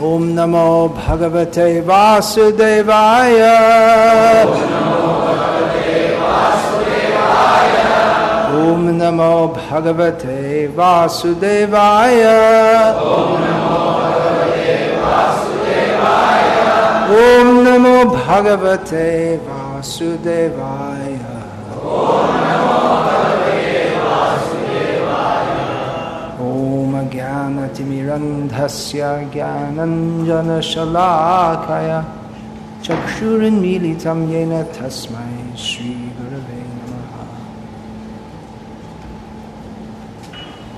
Om Namo Bhagavate Vasudevaya. Om Namo Bhagavate Vasudevaya. Om Namo Bhagavate Vasudevaya. Om Jnanatirandhasya Jnananjana Shalakaya Chakshurinmilitam Yena Tasmai Shri Gurave Namaha.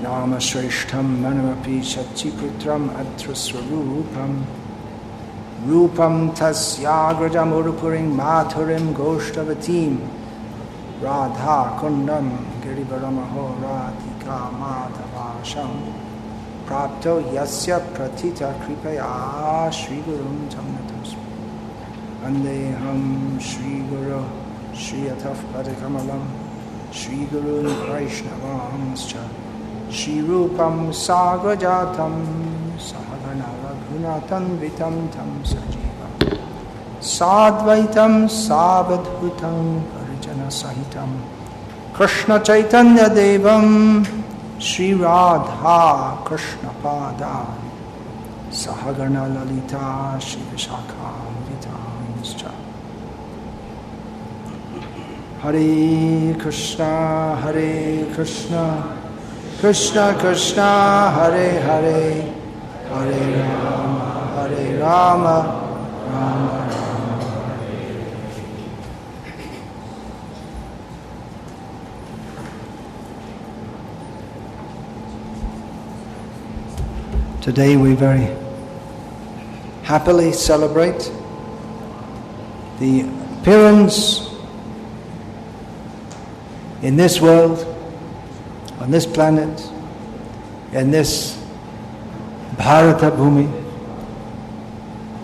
Nama Shreshtham Manamapi Shachiputram Atraswarupam Rupam Tasyagrajam Urupuring Mathurim Goshtavatim Radha Kundam Girivaramaho Radhika Madhavasham Prapto Yasya Pratita Kripaya Shri Gurum Tamnatasmi Andeham Shri Guru Shri Ataf Padikamalam Shri Guru Vaishnavamscha Shri Rupam Sagrajatam Sahagana Raghunatan Vitam Tam Sajiva Sadvaitam Savadhutam Parijana Sahitam Krishna Chaitanya Devam Shri Radha Krishna Pada Sahagana Lalita Shri Vishakha Vitamscha Hare Krishna Krishna Krishna Hare Hare Hare Rama Rama Today we very happily celebrate the appearance in this world, on this planet, in this Bharata Bhumi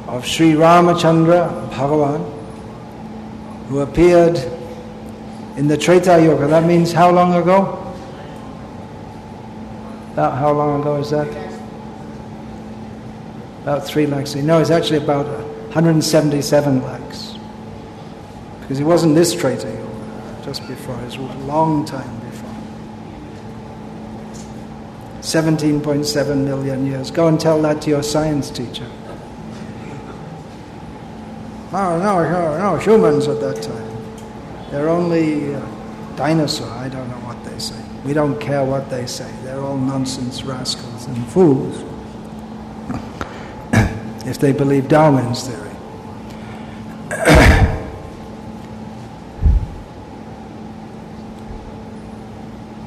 of Sri Ramachandra Bhagavan, who appeared in the Treta Yuga. That means how long ago? About how long ago is that? About 3 lakhs. No, it's actually about 177 lakhs. Because it wasn't this Treta Yuga, just before. It was a long time before. 17.7 million years. Go and tell that to your science teacher. No, humans at that time. They're only dinosaur. I don't know what they say. We don't care what they say. They're all nonsense rascals and fools. If they believe Darwin's theory.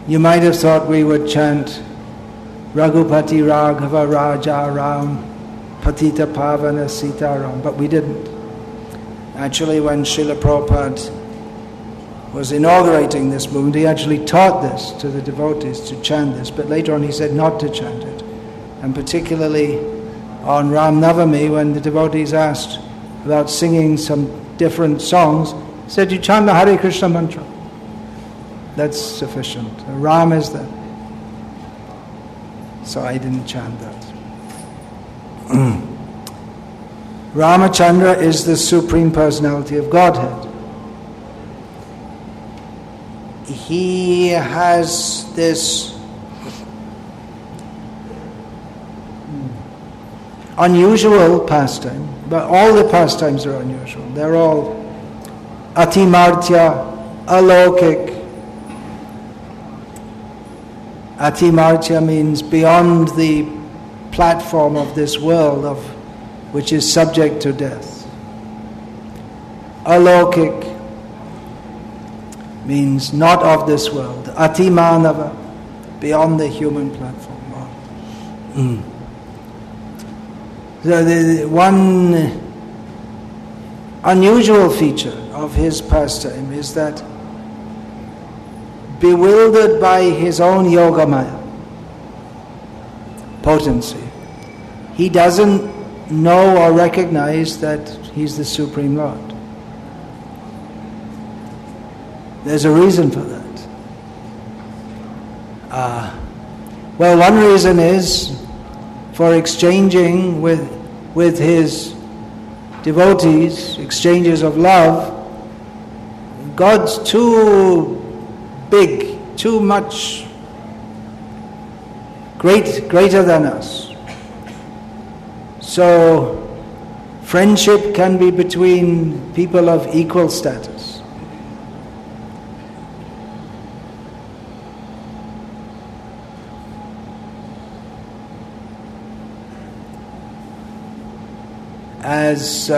You might have thought we would chant Raghupati Raghava Raja Ram Patita Pavana Sita Ram, but we didn't. Actually, when Srila Prabhupada was inaugurating this movement, he actually taught this to the devotees to chant this, but later on he said not to chant it. And particularly on Ram Navami, when the devotees asked about singing some different songs, he said, you chant the Hare Krishna mantra. That's sufficient. Ram is that. So I didn't chant that. Ramachandra is the Supreme Personality of Godhead. He has this unusual pastime, but all the pastimes are unusual. They're all atimartya, alokik. Atimartya means beyond the platform of this world, of which is subject to death. Alokik means not of this world. Atimanava, beyond the human platform. So the one unusual feature of his pastime is that, bewildered by his own yogamaya potency, he doesn't know or recognize that he's the Supreme Lord. There's a reason for that. Well, one reason is for exchanging with with his devotees, exchanges of love, God's too big, too much greater than us. So friendship can be between people of equal status. As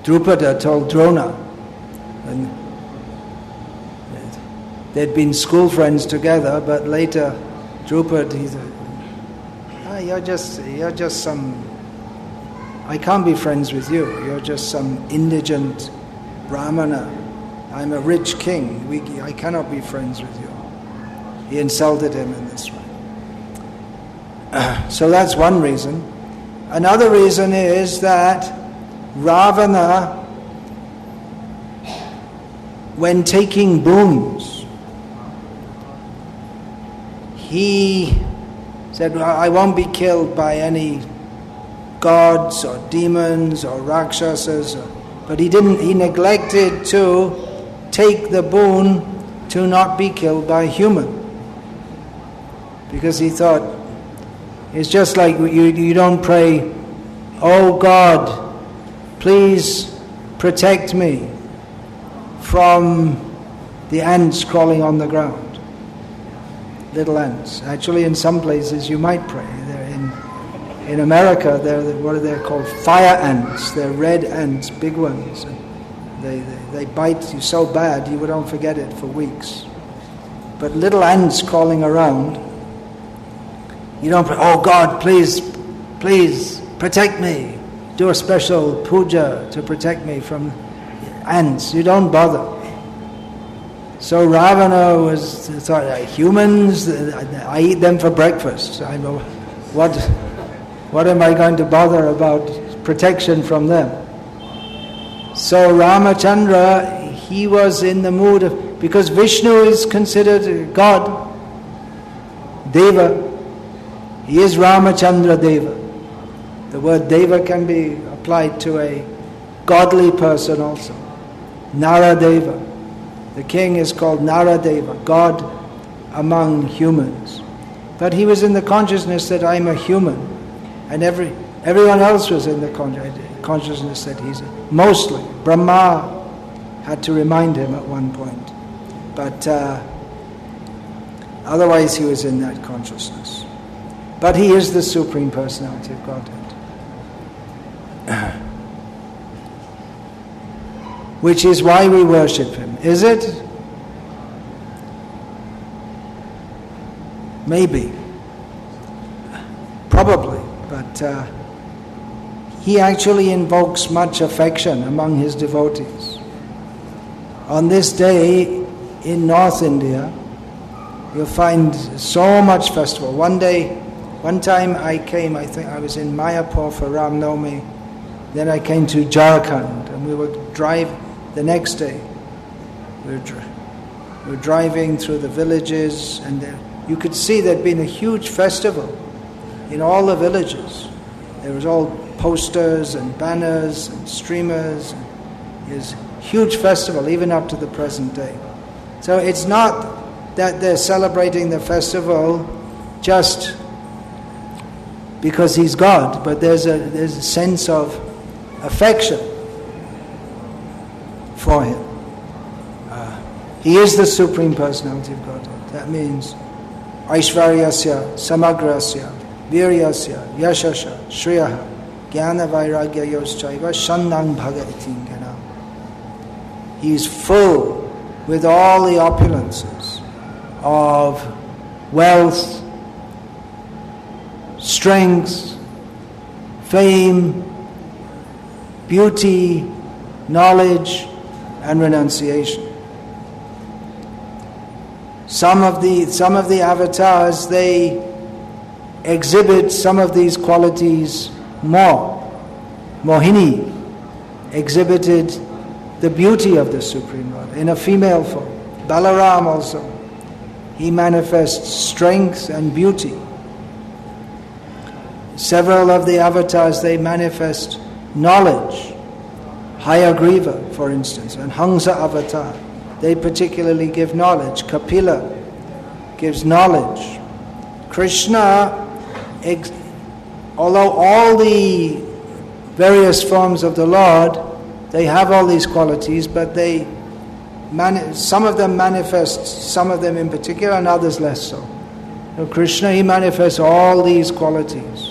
Drupada told Drona, and they'd been school friends together, but later Drupad, he said, you're just some, I can't be friends with you, you're just some indigent brahmana, I'm a rich king, I cannot be friends with you. He insulted him in this way. So that's one reason. Another reason is that Ravana, when taking boons, he said, I won't be killed by any gods or demons or rakshasas, but he neglected to take the boon to not be killed by human. Because he thought, it's just like you don't pray, oh God, please protect me from the ants crawling on the ground. Little ants. Actually, in some places you might pray. In America, what are they called? Fire ants. They're red ants, big ones. They bite you so bad you don't forget it for weeks. But little ants crawling around, you don't pray, oh God, please protect me. Do a special puja to protect me from ants. You don't bother. So Ravana thought, humans, I eat them for breakfast. I know what am I going to bother about protection from them? So Ramachandra, he was in the mood of, because Vishnu is considered God, Deva. He is Ramachandra Deva. The word Deva can be applied to a godly person also. Naradeva. The king is called Naradeva, God among humans. But he was in the consciousness that I'm a human. And everyone else was in the consciousness that he's mostly. Brahma had to remind him at one point. But otherwise he was in that consciousness. But he is the Supreme Personality of Godhead. Which is why we worship him. Is it? Maybe. Probably. But he actually invokes much affection among his devotees. On this day in North India, you'll find so much festival. One time I came, I think I was in Mayapur for Ram Navami, then I came to Jharkhand, and we would drive the next day. We were driving through the villages, and you could see there'd been a huge festival in all the villages. There was all posters and banners and streamers. It was a huge festival, even up to the present day. So it's not that they're celebrating the festival just because he's God, but there's a sense of affection for him. He is the Supreme Personality of Godhead. That means Aishvaryasya, Samagrasya, Viryasya, Yashasya, Shriyaha, Jnana Vairagya Yoschaiva, Shandang Bhaga Itingana. He is full with all the opulences of wealth, strength, fame, beauty, knowledge, and renunciation. Some of the avatars, they exhibit some of these qualities more. Mohini exhibited the beauty of the Supreme Lord in a female form. Balaram also, he manifests strength and beauty. Several of the avatars, they manifest knowledge. Hayagriva, for instance, and Hangsa avatar, they particularly give knowledge. Kapila gives knowledge. Krishna, although all the various forms of the Lord, they have all these qualities, but some of them manifest, some of them in particular, and others less so. So Krishna, he manifests all these qualities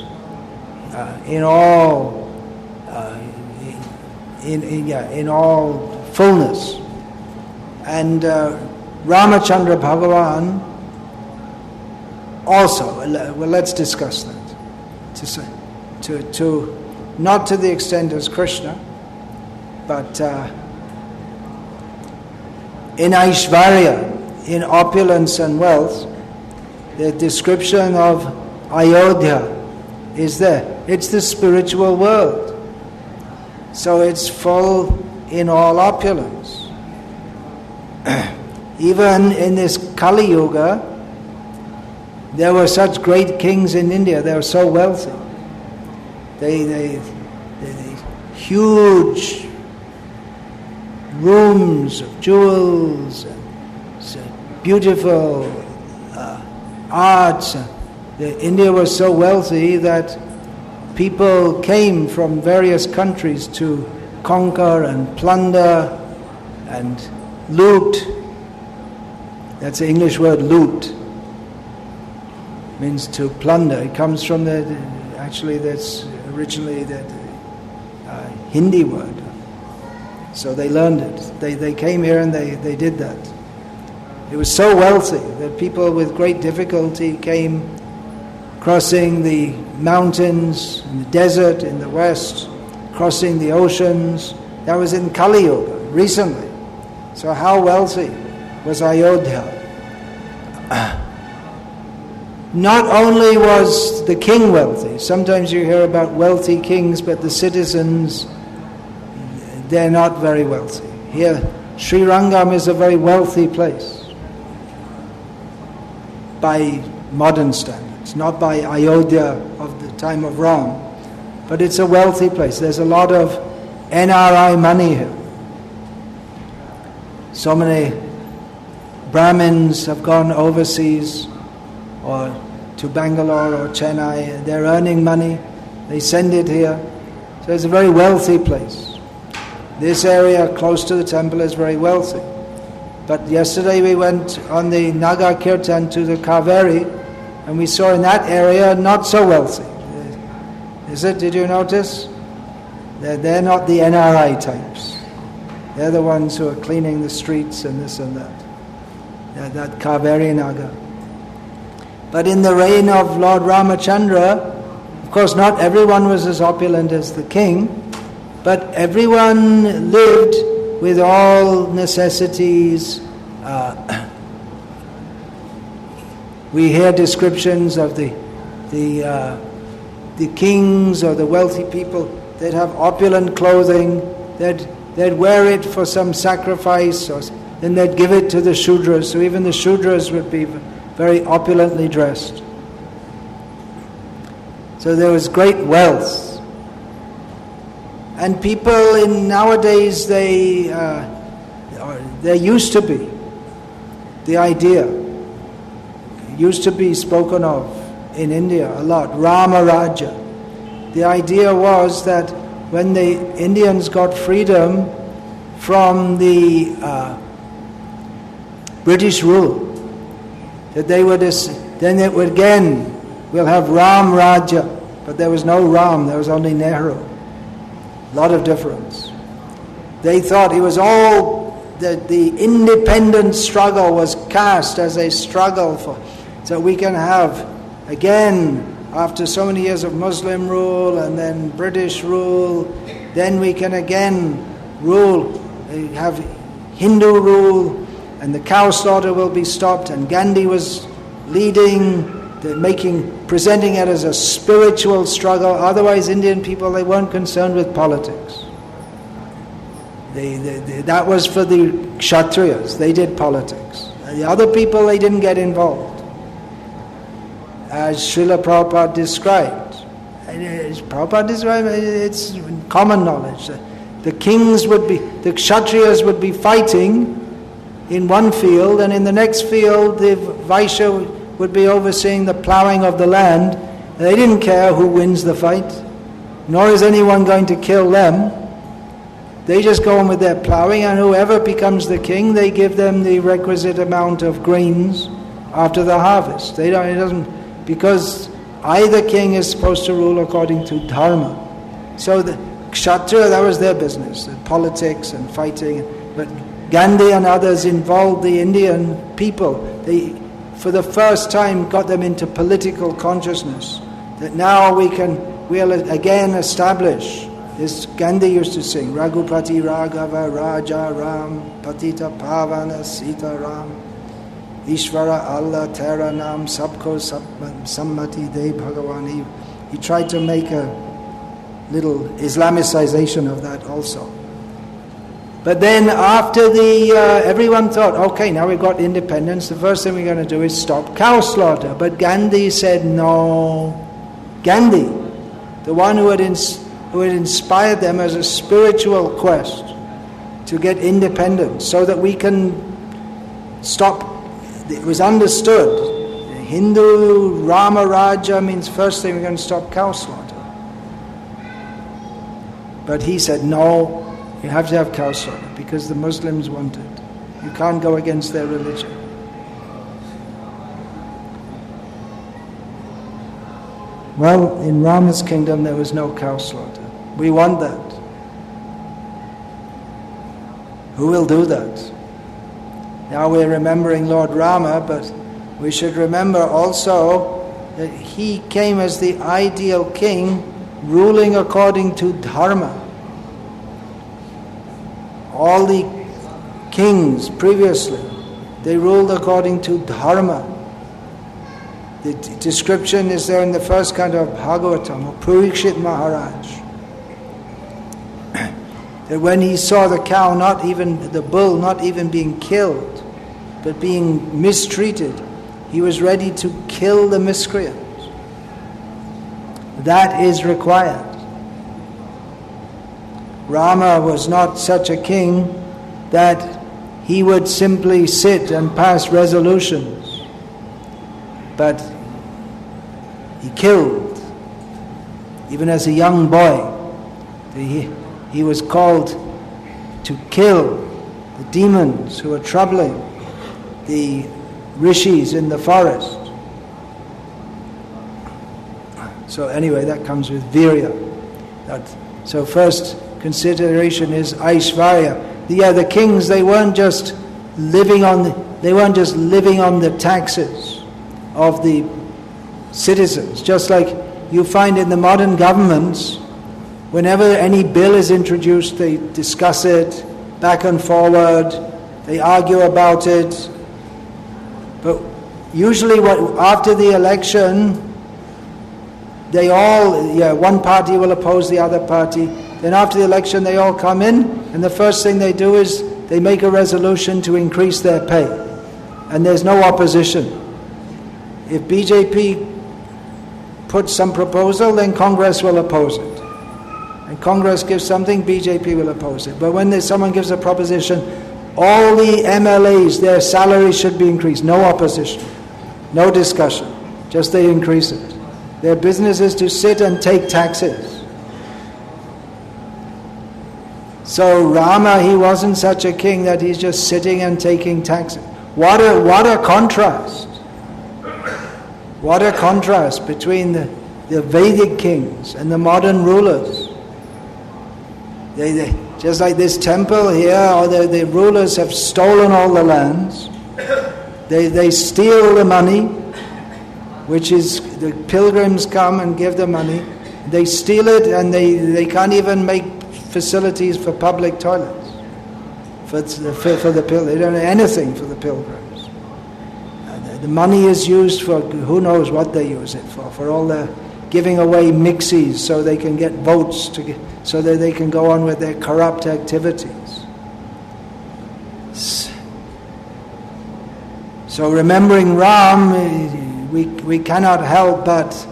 in all fullness. And Ramachandra Bhagavan also. Well, let's discuss that. To not to the extent as Krishna, but in Aishvarya, in opulence and wealth, the description of Ayodhya is there. It's the spiritual world. So it's full in all opulence. Even in this Kali Yuga, there were such great kings in India. They were so wealthy. They huge rooms of jewels and beautiful arts. India was so wealthy that people came from various countries to conquer and plunder and loot. That's the English word, loot. Means to plunder. It comes from that's originally the Hindi word. So they learned it. They came here and they did that. It was so wealthy that people with great difficulty came crossing the mountains, in the desert, in the west, crossing the oceans. That was in Kali Yuga, recently. So how wealthy was Ayodhya? Not only was the king wealthy, sometimes you hear about wealthy kings, but the citizens, they're not very wealthy. Here, Srirangam is a very wealthy place by modern standards, not by Ayodhya of the time of Ram, but it's a wealthy place. There's a lot of NRI money here. So many Brahmins have gone overseas or to Bangalore or Chennai. They're earning money. They send it here. So it's a very wealthy place. This area close to the temple is very wealthy. But yesterday we went on the Naga Kirtan to the Kaveri, and we saw in that area not so wealthy. Is it? Did you notice? They're not the NRI types. They're the ones who are cleaning the streets and this and that. That Kaveri Naga. But in the reign of Lord Ramachandra, of course not everyone was as opulent as the king, but everyone lived with all necessities. We hear descriptions of the kings or the wealthy people. They'd have opulent clothing. They'd wear it for some sacrifice, or then they'd give it to the Shudras. So even the Shudras would be very opulently dressed. So there was great wealth. And people in nowadays, there used to be the idea, used to be spoken of in India a lot, Rama Rajyam. The idea was that when the Indians got freedom from the British rule, that they would then it would again, we'll have Ram Rajya, but there was no Ram, there was only Nehru. A lot of difference. They thought it was all the independent struggle was cast as a struggle for, so we can have again, after so many years of Muslim rule and then British rule, then we can again rule, have Hindu rule, and the cow slaughter will be stopped. And Gandhi was leading, presenting it as a spiritual struggle. Otherwise, Indian people, they weren't concerned with politics. That was for the Kshatriyas. They did politics. And the other people, they didn't get involved, as Srila Prabhupada described. Prabhupada is right, it's common knowledge. The kings would be, the Kshatriyas would be fighting in one field, and in the next field the Vaishya would be overseeing the ploughing of the land. They didn't care who wins the fight, nor is anyone going to kill them. They just go on with their ploughing, and whoever becomes the king, they give them the requisite amount of grains after the harvest. It doesn't, because either king is supposed to rule according to dharma. So the Kshatriya, that was their business, the politics and fighting. But Gandhi and others involved the Indian people. They, for the first time, got them into political consciousness. That now we'll again establish. This Gandhi used to sing, Raghupati Raghava Raja Ram Patita Pavana Sita Ram Ishvara Allah Tera Nam Sabko Sammati De Bhagavan. He tried to make a little Islamicization of that also. But then after everyone thought, okay, now we've got independence, the first thing we're going to do is stop cow slaughter. But Gandhi said no. Gandhi, the one who had inspired them as a spiritual quest to get independence so that we can stop. It was understood. Hindu Rama Rajyam means first thing we're going to stop cow slaughter. But he said, no, you have to have cow slaughter because the Muslims want it. You can't go against their religion. Well, in Rama's kingdom there was no cow slaughter. We want that. Who will do that? Now we're remembering Lord Rama, but we should remember also that he came as the ideal king, ruling according to dharma. All the kings previously, they ruled according to dharma. The description is there in the first canto of Bhagavatam of Parikshit Maharaj. That when he saw the cow, the bull not even being killed, but being mistreated, he was ready to kill the miscreant. That is required. Rama was not such a king that he would simply sit and pass resolutions, but he killed. Even as a young boy, he was called to kill the demons who were troubling the rishis in the forest. So anyway, that comes with virya. So first consideration is Aishvarya. The kings, they weren't just living on the taxes of the citizens. Just like you find in the modern governments, whenever any bill is introduced, they discuss it back and forward, they argue about it. But usually after the election, one party will oppose the other party. Then after the election they all come in, and the first thing they do is they make a resolution to increase their pay. And there's no opposition. If BJP puts some proposal, then Congress will oppose it. And Congress gives something, BJP will oppose it. But when someone gives a proposition, all the MLAs, their salaries should be increased. No opposition, no discussion, just they increase it. Their business is to sit and take taxes. So Rama, he wasn't such a king that he's just sitting and taking taxes. What a contrast. What a contrast between the Vedic kings and the modern rulers. They just like this temple here, the rulers have stolen all the lands. They steal the money, which is the pilgrims come and give the money. They steal it, and they can't even make facilities for public toilets for the pilgrims. They don't have anything for the pilgrims. The money is used for who knows what they use it for all the giving away mixies so they can get votes so that they can go on with their corrupt activities. So remembering Ram, we cannot help but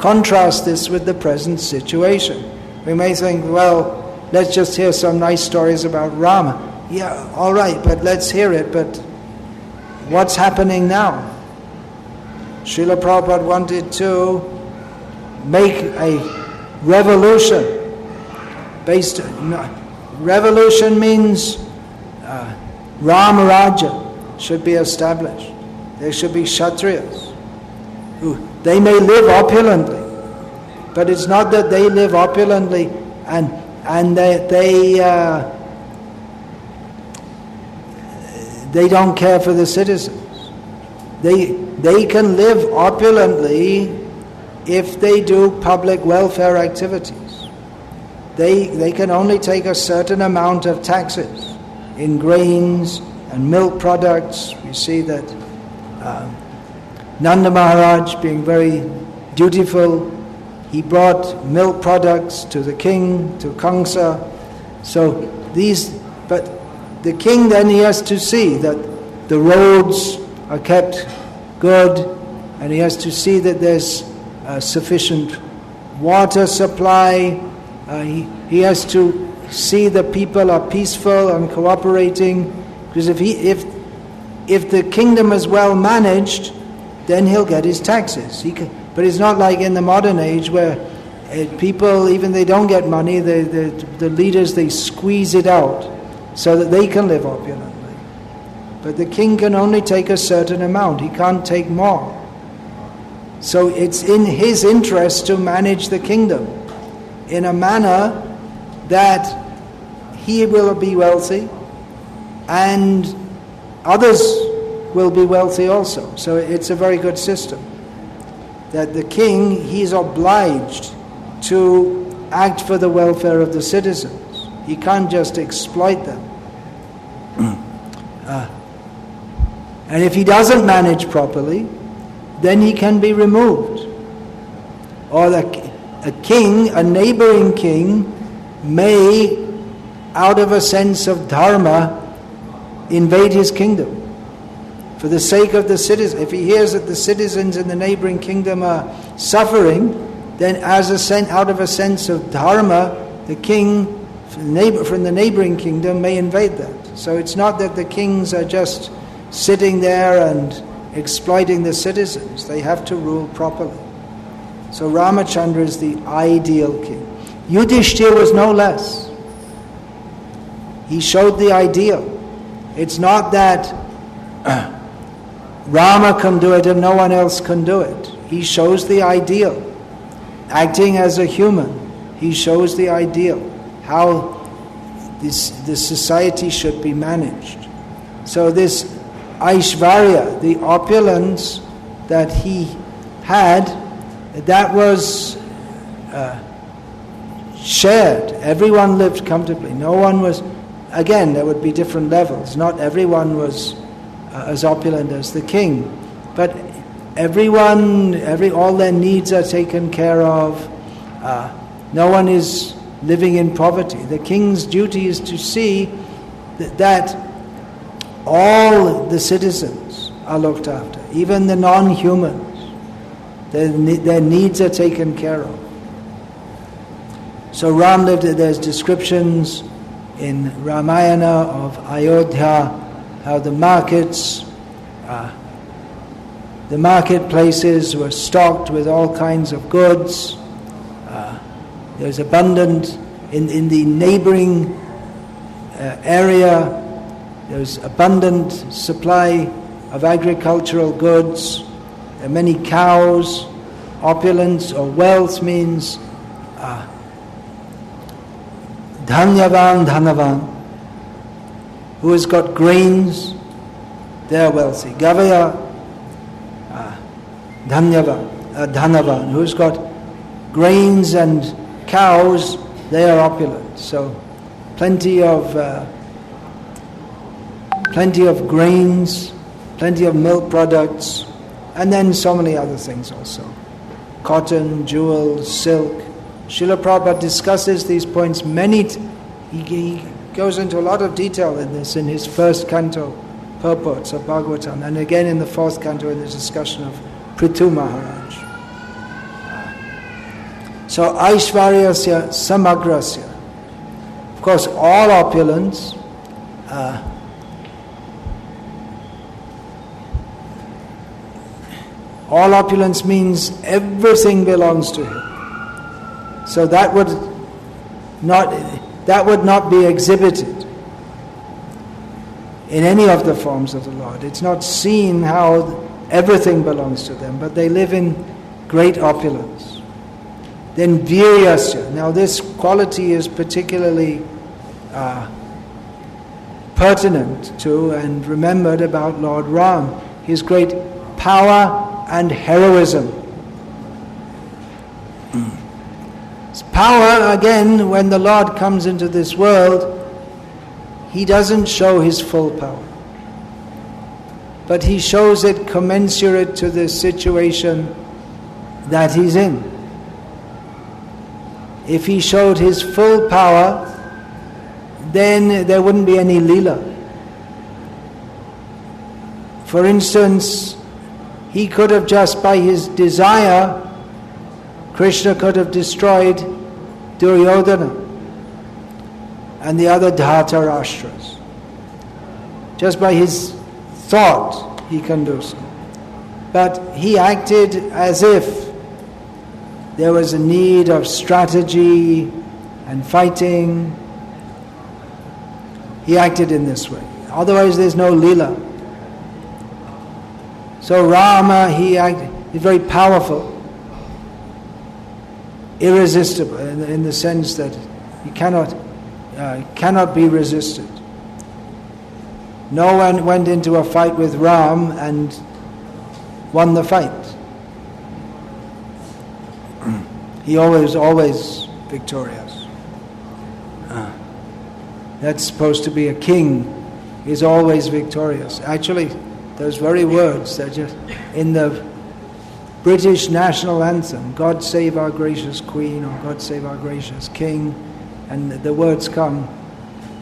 contrast this with the present situation. We may think, well, let's just hear some nice stories about Rama. Yeah, all right, but let's hear it, but what's happening now? Srila Prabhupada wanted to make a revolution revolution means Rama Rajyam should be established. There should be Kshatriyas. They may live opulently, but it's not that they live opulently and they don't care for the citizens. They can live opulently if they do public welfare activities. They can only take a certain amount of taxes in grains and milk products. We see that Nanda Maharaj, being very dutiful, he brought milk products to the king, to Kamsa. But the king then he has to see that the roads are kept good, and he has to see that there's sufficient water supply. He has to see the people are peaceful and cooperating, because if the kingdom is well managed, then he'll get his taxes. But it's not like in the modern age where people, even they don't get money, the leaders, they squeeze it out so that they can live opulently. But the king can only take a certain amount. He can't take more. So it's in his interest to manage the kingdom in a manner that he will be wealthy and others will be wealthy also. So it's a very good system. That the king, he's obliged to act for the welfare of the citizens. He can't just exploit them. And if he doesn't manage properly, then he can be removed. Or a king, a neighboring king, may, out of a sense of dharma, invade his kingdom. For the sake of the citizens, if he hears that the citizens in the neighboring kingdom are suffering, then out of a sense of dharma, the king from the neighboring kingdom may invade that. So it's not that the kings are just sitting there and exploiting the citizens. They have to rule properly. So Ramachandra is the ideal king. Yudhishthira was no less. He showed the ideal. It's not that Rama can do it and no one else can do it. He shows the ideal. Acting as a human, he shows the ideal, how the society should be managed. So this Aishvarya, the opulence that he had, that was shared. Everyone lived comfortably. No one was, again, there would be different levels. Not everyone was as opulent as the king, but all their needs are taken care of. No one is living in poverty. The king's duty is to see that all the citizens are looked after, even the non-humans. Their needs are taken care of. So Ram lived, there's descriptions in Ramayana of Ayodhya, how the marketplaces were stocked with all kinds of goods. There's abundant in the neighboring area. There's abundant supply of agricultural goods. There are many cows. Opulence or wealth means dhanyavan dhanavan. Who has got grains, they're wealthy. Gavaya dhanavan. Who's got grains and cows, they are opulent. So plenty of grains, plenty of milk products, and then so many other things also. Cotton, jewels, silk. Srila Prabhupada discusses these points he goes into a lot of detail in this in his first canto purports of Bhagavatam, and again in the fourth canto in the discussion of Prithu Maharaj. So Aishvaryasya Samagrasya. Of course, all opulence means everything belongs to him. So that would not be exhibited in any of the forms of the Lord. It's not seen how everything belongs to them, but they live in great opulence. Then Viryasya. Now this quality is particularly pertinent to and remembered about Lord Ram. His great power and heroism. His power, again, when the Lord comes into this world, he doesn't show his full power, but he shows it commensurate to the situation that he's in. If he showed his full power, then there wouldn't be any Leela. For instance, he could have just by his desire, Krishna could have destroyed Duryodhana and the other Dhritarashtra's. Just by his thought, he can do so. But he acted as if there was a need of strategy and fighting. He acted in this way. Otherwise there's no Leela. So Rama, he's very powerful, irresistible, in the sense that he cannot be resisted. No one went into a fight with Ram and won the fight. He always victorious. That's supposed to be a king, is always victorious. Actually, those very words, they're just in the British national anthem, God save our gracious Queen, or God save our gracious King, and the words come,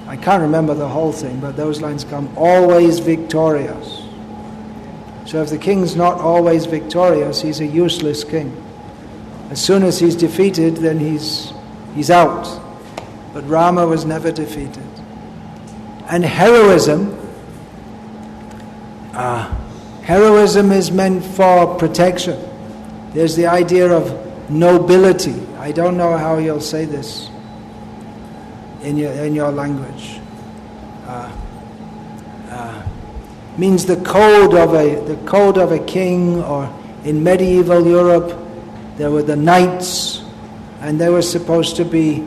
I can't remember the whole thing, but those lines come, always victorious. So if the king's not always victorious, he's a useless king. As soon as he's defeated, then he's out. But Rama was never defeated. And heroism is meant for protection. There's the idea of nobility. I don't know how you'll say this in your language. Means the code of a king, or in medieval Europe there were the knights, and they were supposed to be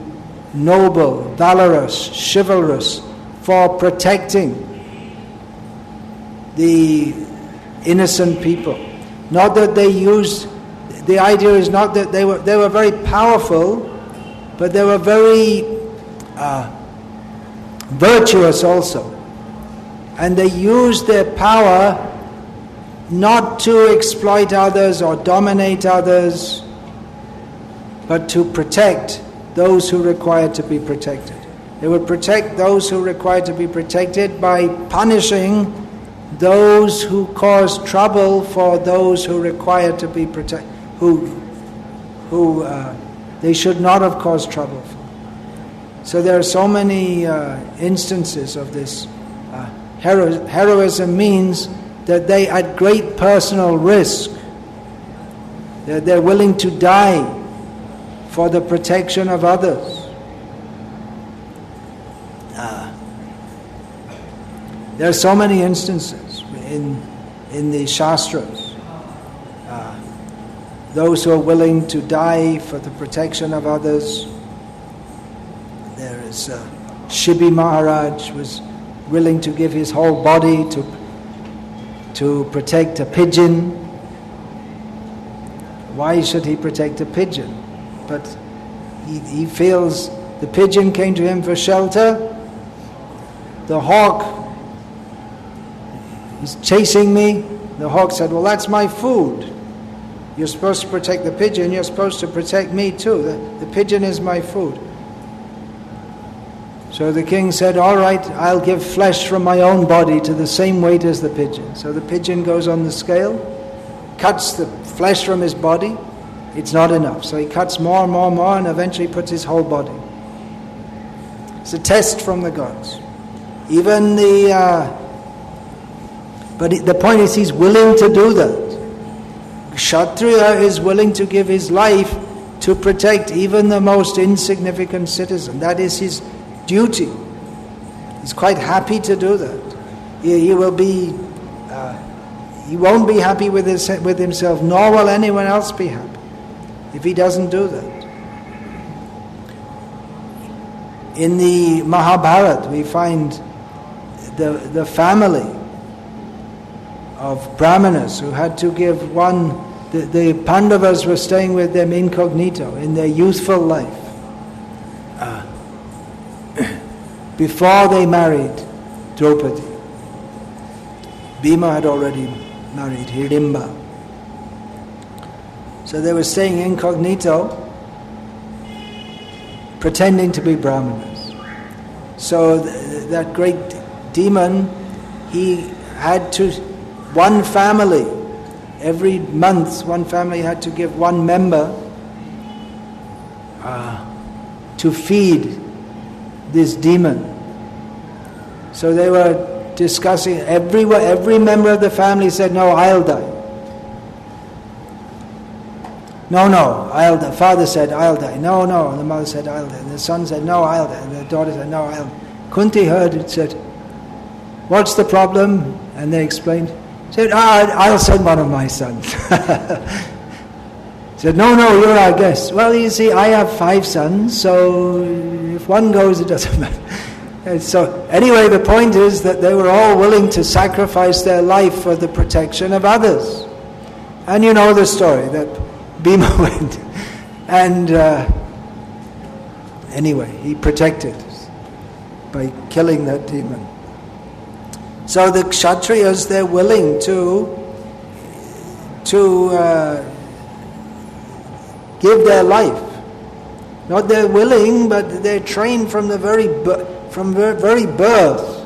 noble, valorous, chivalrous, for protecting the innocent people. Not that they used, the idea is not that they were very powerful, but they were very virtuous also. And they used their power not to exploit others or dominate others, but to protect those who required to be protected. They would protect those who required to be protected by punishing those who caused trouble for those who required to be protected, who they should not have caused trouble for. So there are so many instances of this. Heroism means that they, at great personal risk, they're willing to die for the protection of others. There are so many instances in the Shastras. Those who are willing to die for the protection of others. There is Shibi Maharaj was willing to give his whole body to protect a pigeon. Why should he protect a pigeon? But he feels the pigeon came to him for shelter. The hawk is chasing me. The hawk said, well, that's my food. You're supposed to protect the pigeon, you're supposed to protect me too. The pigeon is my food. So the king said, all right, I'll give flesh from my own body to the same weight as the pigeon. So the pigeon goes on the scale, cuts the flesh from his body, it's not enough. So he cuts more and more and more, and eventually puts his whole body. It's a test from the gods. Even but the point is, he's willing to do that. Kshatriya is willing to give his life to protect even the most insignificant citizen. That is his duty. He's quite happy to do that. He will be. He won't be happy with himself, nor will anyone else be happy if he doesn't do that. In the Mahabharata, we find the family of brahmanas who had to give one. The Pandavas were staying with them incognito in their youthful life before they married Draupadi. Bhima had already married Hirimba. So they were staying incognito, pretending to be brahmanas. So that great demon, he had to, one family, every month one family had to give one member to feed this demon. So they were discussing, every member of the family said, no, I'll die. No, I'll die. Father said, I'll die. No, and the mother said, I'll die. And the son said, no, I'll die. And the daughter said, no, I'll die. Kunti heard it, said, what's the problem? And they explained. Said, I'll send one of my sons. Said, no, you're our guest. Well, you see, I have 5 sons, so if one goes, it doesn't matter. And so, anyway, the point is that they were all willing to sacrifice their life for the protection of others. And you know the story, that Bhima went. And anyway, he protected by killing that demon. So the Kshatriyas, they're willing to give their life. Not they're willing, but they're trained from the very birth.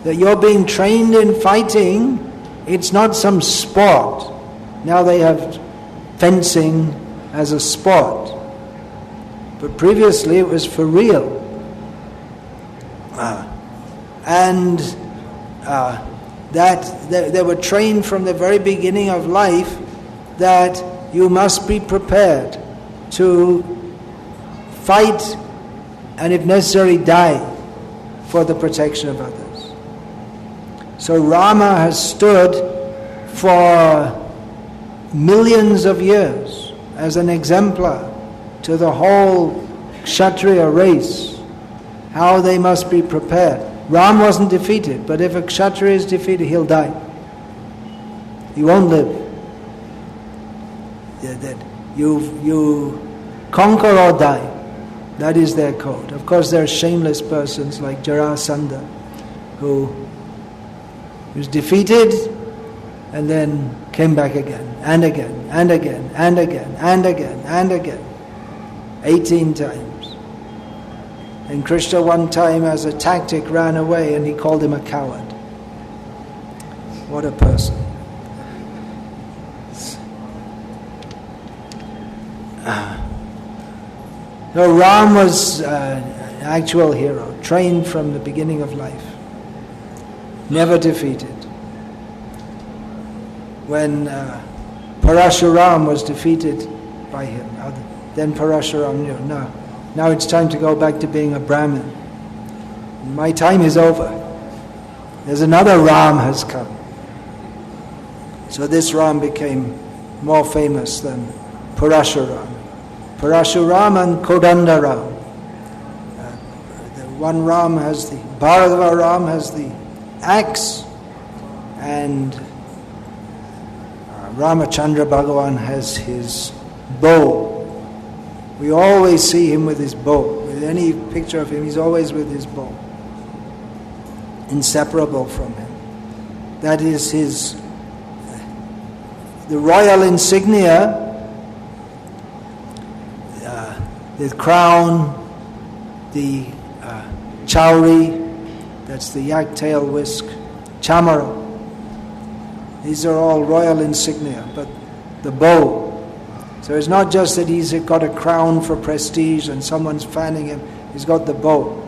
That you're being trained in fighting, it's not some sport. Now they have fencing as a sport. But previously it was for real. That they were trained from the very beginning of life that you must be prepared to fight and if necessary die for the protection of others. So Rama has stood for millions of years as an exemplar to the whole Kshatriya race, how they must be prepared. Ram wasn't defeated, but if a Kshatriya is defeated, he'll die. He won't live. You conquer or die. That is their code. Of course, there are shameless persons like Jarasandha, who was defeated and then came back again, and again, and again, and again, and again, and again. 18 times. And Krishna one time, as a tactic, ran away and he called him a coward. What a person. No, Ram was an actual hero, trained from the beginning of life, never defeated. When Parashuram was defeated by him, then Parashuram knew, no, now it's time to go back to being a Brahmin. My time is over. There's another Ram has come. So this Ram became more famous than Parashuram. Parashuram and Kodandaram. The one Ram has the, Bhargava Ram has the axe, and Ramachandra Bhagavan has his bow. We always see him with his bow. With any picture of him, he's always with his bow. Inseparable from him. That is his, the royal insignia, the crown, the chowri, that's the yak tail whisk, chamara. These are all royal insignia, but the bow So it's not just that he's got a crown for prestige and someone's fanning him. He's got the bow.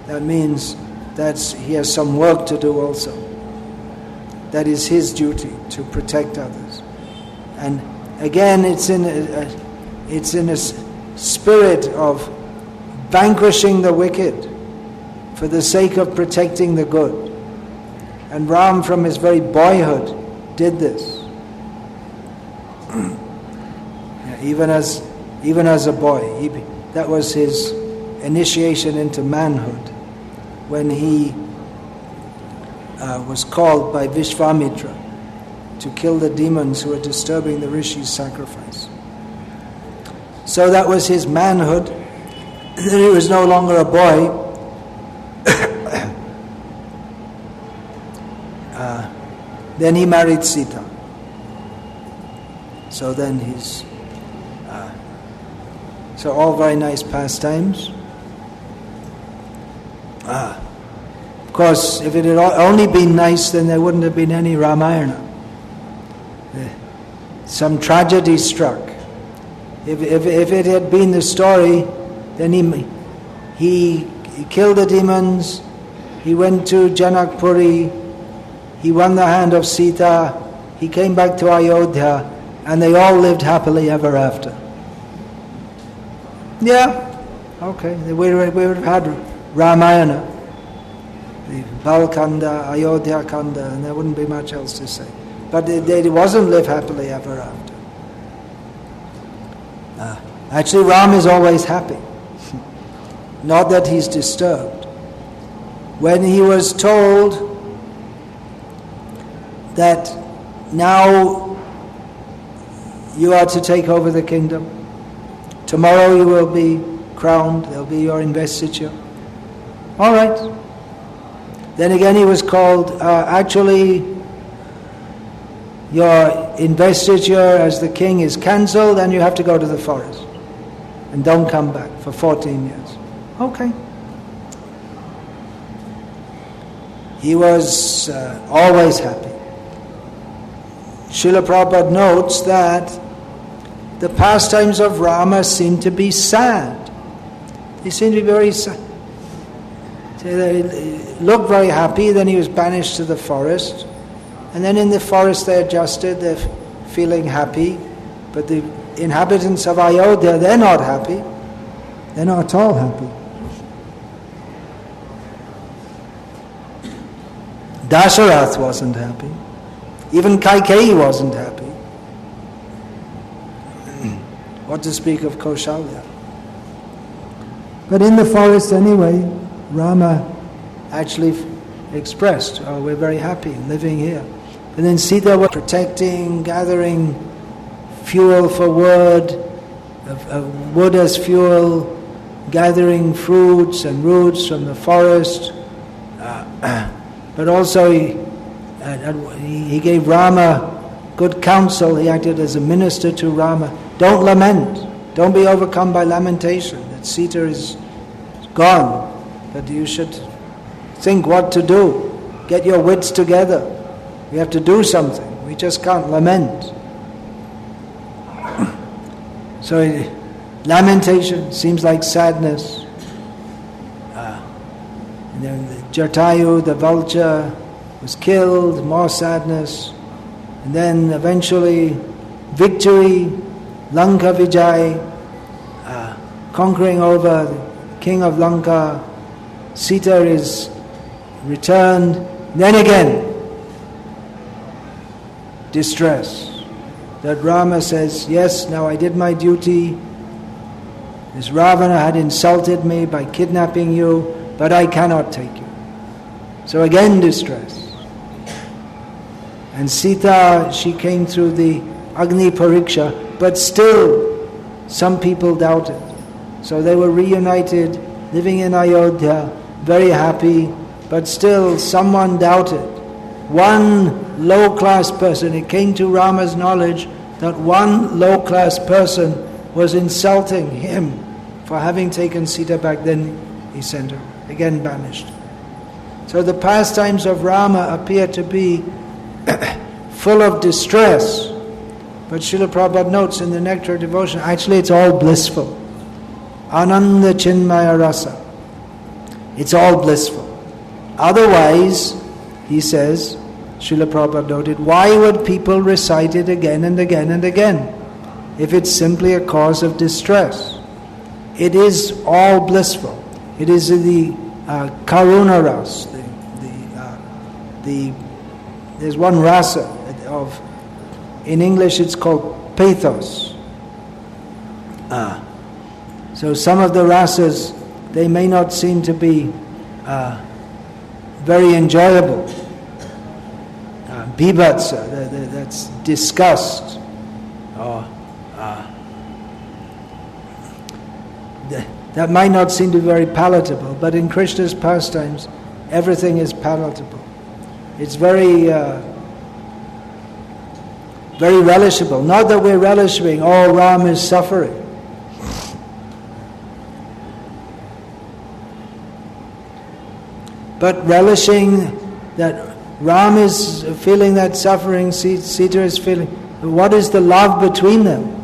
That means that he has some work to do also. That is his duty, to protect others. And again, it's in a spirit of vanquishing the wicked for the sake of protecting the good. And Ram, from his very boyhood, did this. Even as a boy, that was his initiation into manhood, when he was called by Vishvamitra to kill the demons who were disturbing the Rishi's sacrifice. So that was his manhood. Then he was no longer a boy. Then he married Sita. So then he's... so all very nice pastimes. Of course, if it had only been nice, then there wouldn't have been any Ramayana. Some tragedy struck. If it had been the story, then he killed the demons, he went to Janakpuri, he won the hand of Sita, he came back to Ayodhya, and they all lived happily ever after. Yeah, okay, we would have had Ramayana, the Balkanda, Ayodhya Kanda, and there wouldn't be much else to say. But it wasn't live happily ever after. Actually, Ram is always happy. Not that he's disturbed. When he was told that now you are to take over the kingdom, tomorrow you will be crowned, there will be your investiture. All right. Then again he was called, actually your investiture as the king is cancelled and you have to go to the forest. And don't come back for 14 years. Okay. He was always happy. Srila Prabhupada notes that the pastimes of Rama seem to be sad. They seem to be very sad. They looked very happy, then he was banished to the forest. And then in the forest they adjusted, they're feeling happy. But the inhabitants of Ayodhya, they're not happy. They're not at all happy. Dasharath wasn't happy. Even Kaikeyi wasn't happy. What to speak of Kaushalya. But in the forest anyway, Rama actually expressed, oh, we're very happy living here. And then Sita was protecting, gathering fuel for wood as fuel, gathering fruits and roots from the forest. But also he gave Rama good counsel. He acted as a minister to Rama. Don't lament. Don't be overcome by lamentation that Sita is gone. But you should think what to do. Get your wits together. We have to do something. We just can't lament. So lamentation seems like sadness. And then Jatayu, the vulture, was killed, more sadness. And then eventually victory, Lanka Vijay, conquering over the king of Lanka. Sita is returned. Then again, distress. That Rama says, yes, now I did my duty. This Ravana had insulted me by kidnapping you, but I cannot take you. So again distress. And Sita, she came through the Agni Pariksha, but still some people doubted. So they were reunited, living in Ayodhya, very happy, but still someone doubted. One low-class person, it came to Rama's knowledge that one low-class person was insulting him for having taken Sita back. Then he sent her, again banished. So the pastimes of Rama appear to be full of distress, But Srila Prabhupada notes in the Nectar of Devotion, actually it's all blissful. Ananda Chinmaya Rasa. It's all blissful. Otherwise, he says, Srila Prabhupada noted, why would people recite it again and again and again if it's simply a cause of distress? It is all blissful. It is the Karuna Ras. There's one rasa of, in English it's called pathos. So some of the rasas, they may not seem to be very enjoyable. Bibhatsa, that's disgust. That might not seem to be very palatable, but in Krishna's pastimes, everything is palatable. It's very, very relishable. Not that we're relishing, oh, Ram is suffering. But relishing that Ram is feeling that suffering, Sita is feeling. What is the love between them?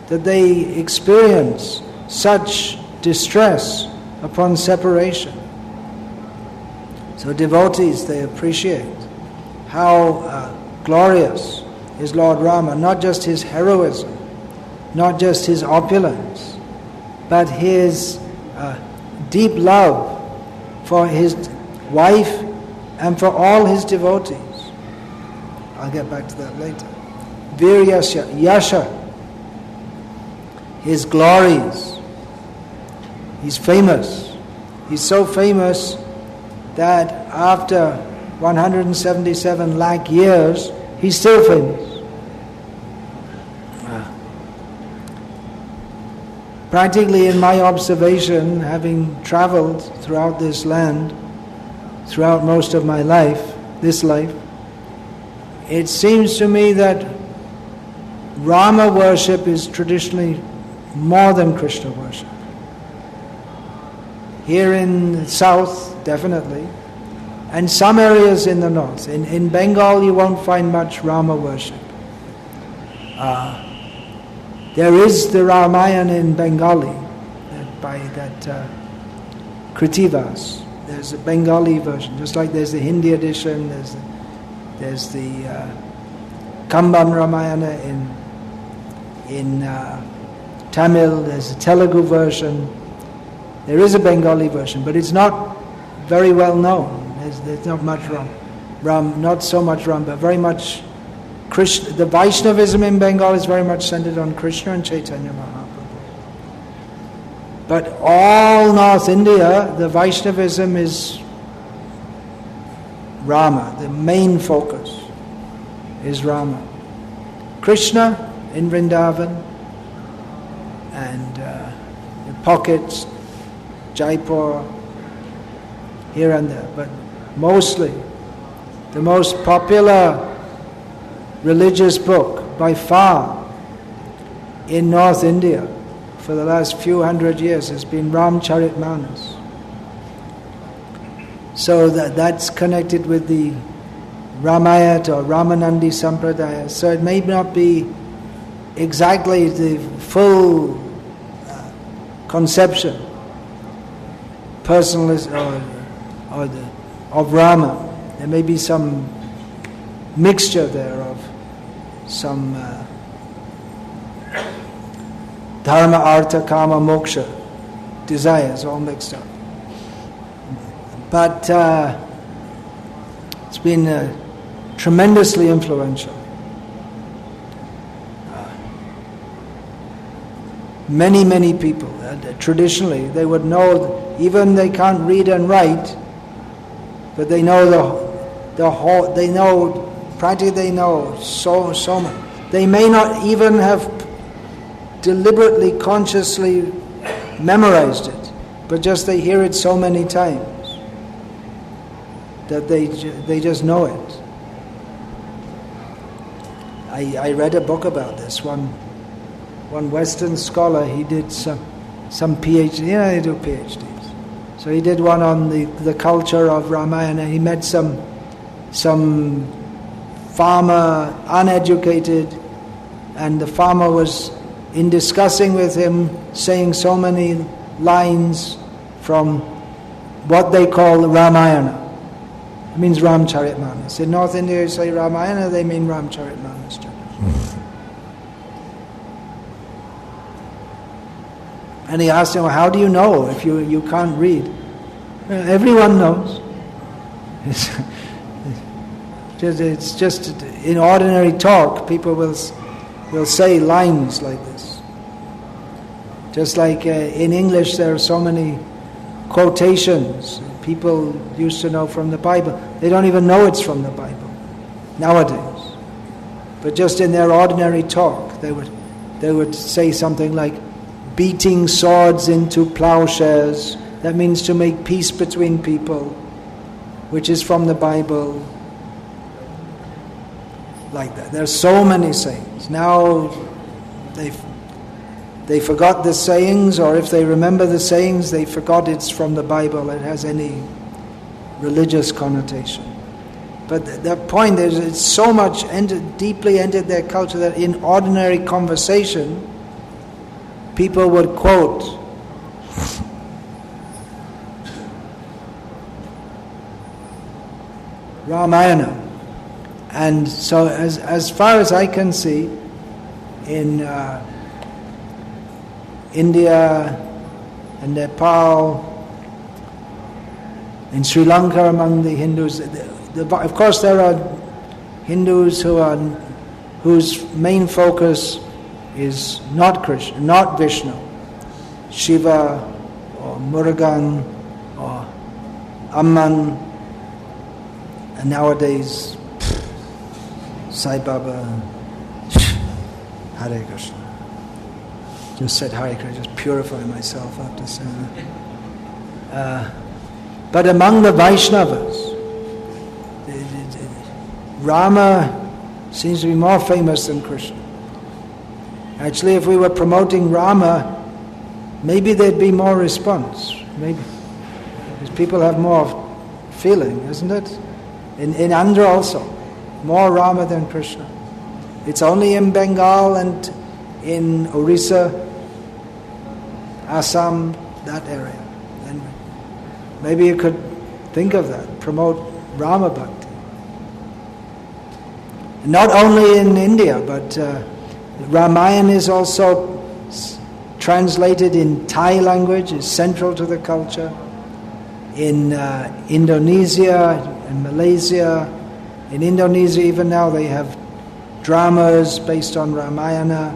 That they experience such distress upon separation. So devotees, they appreciate how glorious is Lord Rama, not just his heroism, not just his opulence, but his deep love for his wife and for all his devotees. I'll get back to that later. Viryasya, Yasha, his glories. He's famous. He's so famous that after 177 lakh years, he's still famous. Practically in my observation, having traveled throughout this land, throughout most of my life, this life, it seems to me that Rama worship is traditionally more than Krishna worship. Here in the south, definitely, and some areas in the north. In Bengal, you won't find much Rama worship. There is the Ramayana in Bengali, by that Krittivas. There's a Bengali version, just like there's the Hindi edition, there's the Kamban Ramayana in Tamil, there's a Telugu version. There is a Bengali version, but it's not very well known. There's not much Ram, not so much Ram, but very much Krishna. The Vaishnavism in Bengal is very much centered on Krishna and Chaitanya Mahaprabhu. But all North India, the Vaishnavism is Rama. The main focus is Rama. Krishna in Vrindavan and in pockets, Jaipur, here and there, but mostly the most popular religious book by far in North India for the last few hundred years has been Ramcharitmanas. So that's connected with the Ramayat or Ramanandi Sampradaya. So it may not be exactly the full conception, personalist of Rama. There may be some mixture there of some dharma, artha, kama, moksha desires all mixed up. But it's been tremendously influential. Many people, traditionally, they would know, even they can't read and write, but they know the whole, they know, practically they know so much. They may not even have deliberately, consciously memorized it, but just they hear it so many times that they just know it. I read a book about this. One Western scholar, he did some PhD. You know, they do PhDs. So he did one on the culture of Ramayana. He met some farmer, uneducated, and the farmer was, in discussing with him, saying so many lines from what they call the Ramayana. It means Ramcharitmanas. In North India you say Ramayana, they mean Ramcharitmanas. And he asked him, well, how do you know if you can't read? Everyone knows. It's just in ordinary talk, people will say lines like this. Just like in English there are so many quotations people used to know from the Bible. They don't even know it's from the Bible nowadays. But just in their ordinary talk, they would say something like, beating swords into plowshares. That means to make peace between people, which is from the Bible. Like that. There's so many sayings. Now they forgot the sayings, or if they remember the sayings, they forgot it's from the Bible. It has any religious connotation. But the point is, it's so much deeply entered their culture that in ordinary conversation, people would quote Ramayana. And so as far as I can see, in India and Nepal, in Sri Lanka among the Hindus, of course there are Hindus whose main focus is not Krishna, not Vishnu, Shiva or Murugan or Amman, and nowadays Sai Baba, Hare Krishna. Just said Hare Krishna, just purify myself after saying that. But among the Vaishnavas, Rama seems to be more famous than Krishna. Actually, if we were promoting Rama, maybe there'd be more response. Maybe. Because people have more feeling, isn't it? In Andhra also, more Rama than Krishna. It's only in Bengal and in Orissa, Assam, that area. And maybe you could think of that, promote Rama Bhakti. Not only in India, but Ramayana is also translated in Thai language, is central to the culture. In Indonesia, in Malaysia, in Indonesia even now they have dramas based on Ramayana.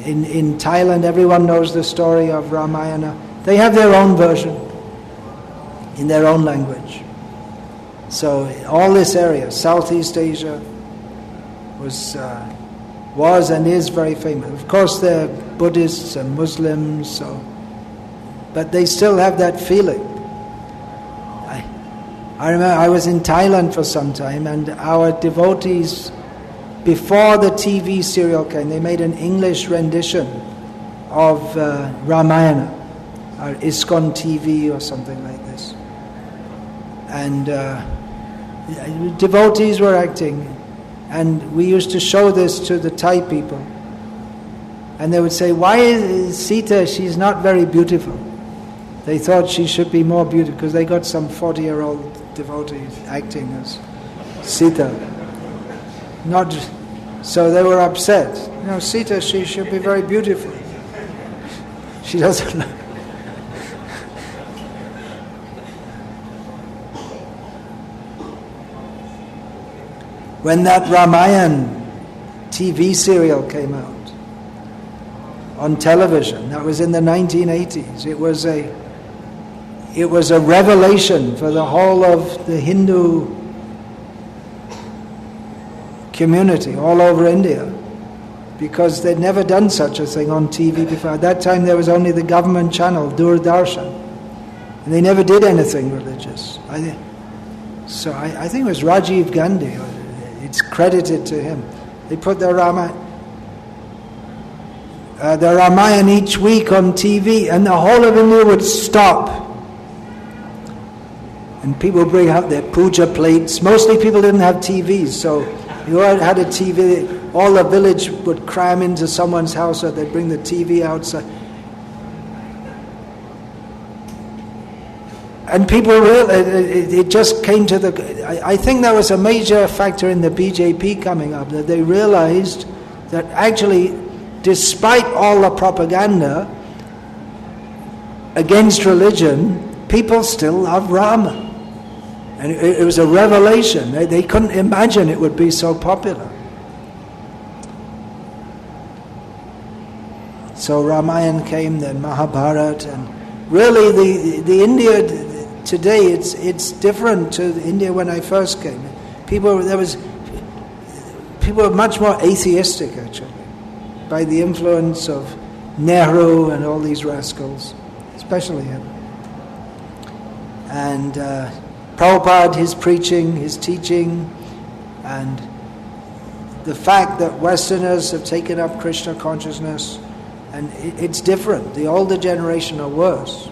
In Thailand everyone knows the story of Ramayana. They have their own version in their own language. So all this area, Southeast Asia, was and is very famous. Of course they're Buddhists and Muslims, but they still have that feeling. I remember I was in Thailand for some time, and our devotees, before the TV serial came, they made an English rendition of Ramayana, or ISKCON TV or something like this. And devotees were acting, and we used to show this to the Thai people. And they would say, why is Sita, she's not very beautiful. They thought she should be more beautiful, because they got some 40-year-old devotees acting as Sita. So they were upset. Sita, she should be very beautiful. She doesn't know. When that Ramayana TV serial came out on television, that was in the 1980s, it was a revelation for the whole of the Hindu community all over India, because they'd never done such a thing on TV before. At that time there was only the government channel, Doordarshan, and they never did anything religious. I think it was Rajiv Gandhi, it's credited to him. They put the Ramayana each week on TV, and the whole of India would stop. And people bring out their puja plates. Mostly people didn't have TVs, so you had a TV, all the village would cram into someone's house, or they'd bring the TV outside. And people it just came to I think that was a major factor in the BJP coming up, that they realized that actually, despite all the propaganda against religion, people still love Rama. And it was a revelation. They couldn't imagine it would be so popular. So Ramayana came, then Mahabharata, and really the India today, it's different to the India when I first came. People were much more atheistic, actually, by the influence of Nehru and all these rascals, especially him. And Prabhupada, his preaching, his teaching, and the fact that Westerners have taken up Krishna consciousness, and it's different. The older generation are worse.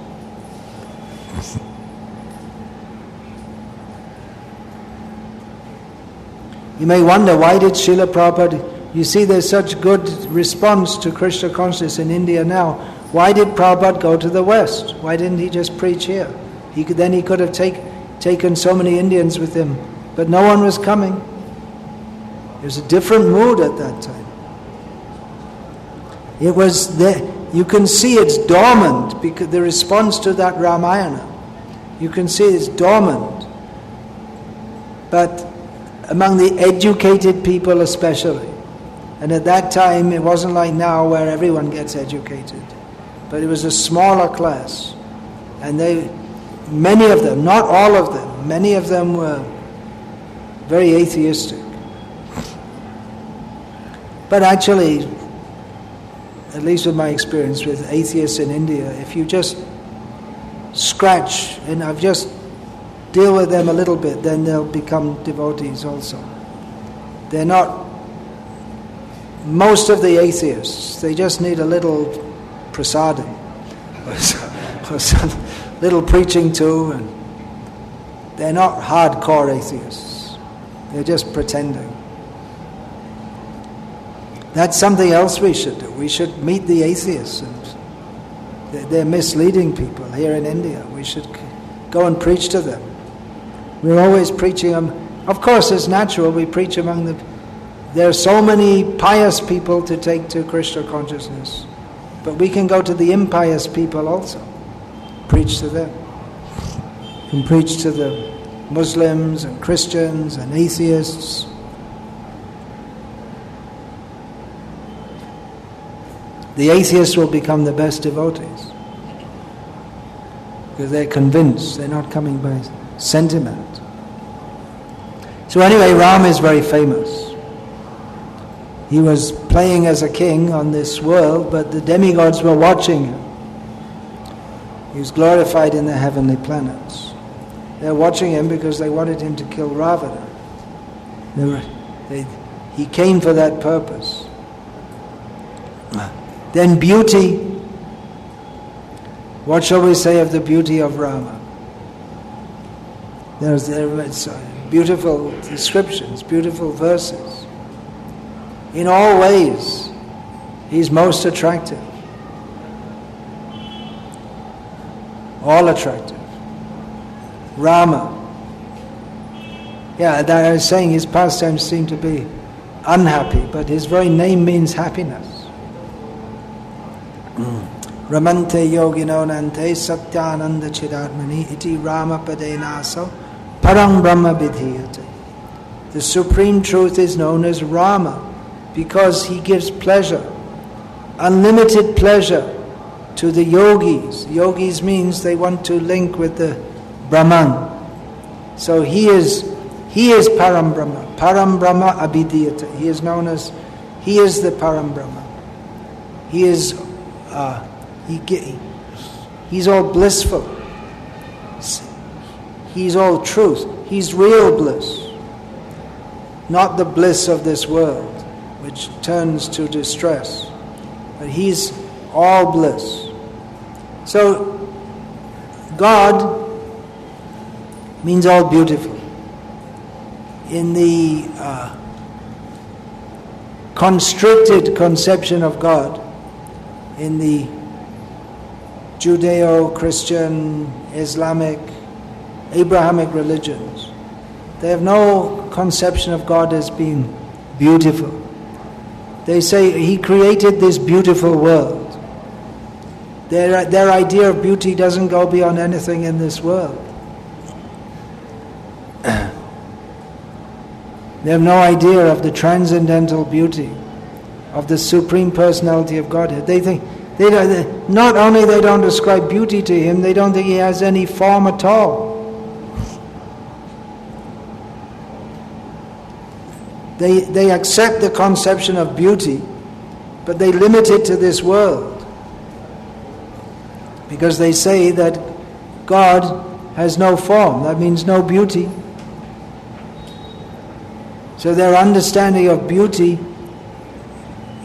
You may wonder, why did Srila Prabhupada, you see there's such good response to Krishna consciousness in India now, why did Prabhupada go to the West? Why didn't he just preach here? He could have taken so many Indians with him, but no one was coming. It was a different mood at that time. It was there. You can see it's dormant, because the response to that Ramayana, you can see it's dormant. But among the educated people especially, and at that time it wasn't like now where everyone gets educated, but it was a smaller class, and many of them, not all of them, many of them were very atheistic. But actually, at least with my experience with atheists in India, if you just scratch and I've just deal with them a little bit, then they'll become devotees also. They're not, most of the atheists, they just need a little prasadam, or some little preaching too, and they're not hardcore atheists. They're just pretending. That's something else we should do. We should meet the atheists, and they're misleading people here in India. We should go and preach to them. We're always preaching them. Of course, it's natural, we preach among there are so many pious people to take to Krishna consciousness. But we can go to the impious people also. Preach to them. We can preach to the Muslims and Christians and atheists. The atheists will become the best devotees, because they're convinced, they're not coming by sentiment. So anyway, Ram is very famous. He was playing as a king on this world, but the demigods were watching him. He was glorified in the heavenly planets. They're watching him because they wanted him to kill Ravana. He came for that purpose. Then beauty. What shall we say of the beauty of Rama? There's beautiful descriptions, beautiful verses. In all ways, he's most attractive. All attractive. Rama. Yeah, that I was saying his pastimes seem to be unhappy, but his very name means happiness. Ramante yogino nante satyananda chidatmani iti Rama padenaso parang brahma vidhiyate. The supreme truth is known as Rama because he gives pleasure, unlimited pleasure to the yogis. Yogis means they want to link with the Brahman. So he is Param Brahma. Param Brahma abhidhyate. He is known as, he is the Param Brahma. He is, he's all blissful. He's all truth. He's real bliss. Not the bliss of this world, which turns to distress. But he's all bliss. So, God means all beautiful. In the constricted conception of God, in the Judeo-Christian, Islamic, Abrahamic religions, they have no conception of God as being beautiful. They say He created this beautiful world. Their idea of beauty doesn't go beyond anything in this world. They have no idea of the transcendental beauty of the Supreme Personality of Godhead. They think, not only they don't ascribe beauty to Him, they don't think He has any form at all. They accept the conception of beauty, but they limit it to this world. Because they say that God has no form, that means no beauty. So their understanding of beauty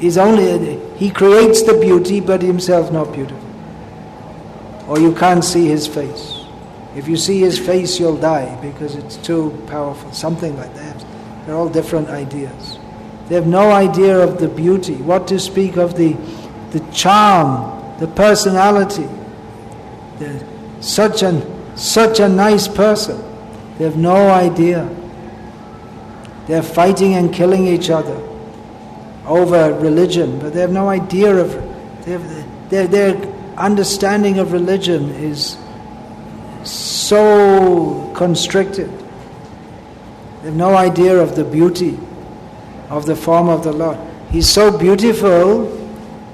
is only, He creates the beauty, but Himself not beautiful. Or you can't see His face. If you see His face, you'll die because it's too powerful, something like that. They're all different ideas. They have no idea of the beauty, what to speak of the charm, the personality. They're such a nice person. They have no idea. They're fighting and killing each other over religion, but they have no idea of their understanding of religion is so constricted. They have no idea of the beauty of the form of the Lord. He's so beautiful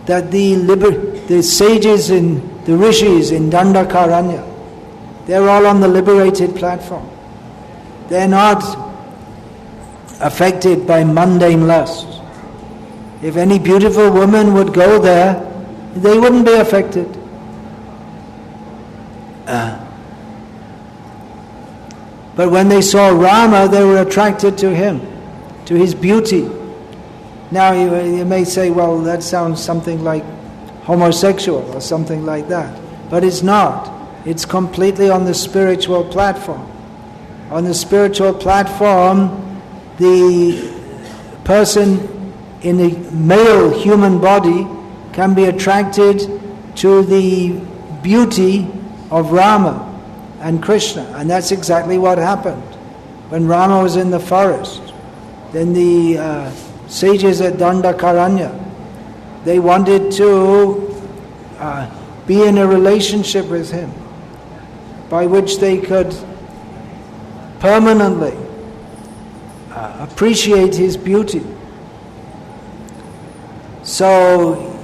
that the sages the rishis in Dandakaranya, they're all on the liberated platform. They're not affected by mundane lust. If any beautiful woman would go there, they wouldn't be affected. But when they saw Rama, they were attracted to him, to his beauty. Now you may say, well, that sounds something like homosexual or something like that. But it's not. It's completely on the spiritual platform. On the spiritual platform, the person in a male human body can be attracted to the beauty of Rama and Krishna. And that's exactly what happened. When Rama was in the forest, then the sages at Dandakaranya, they wanted to be in a relationship with him by which they could permanently appreciate his beauty. So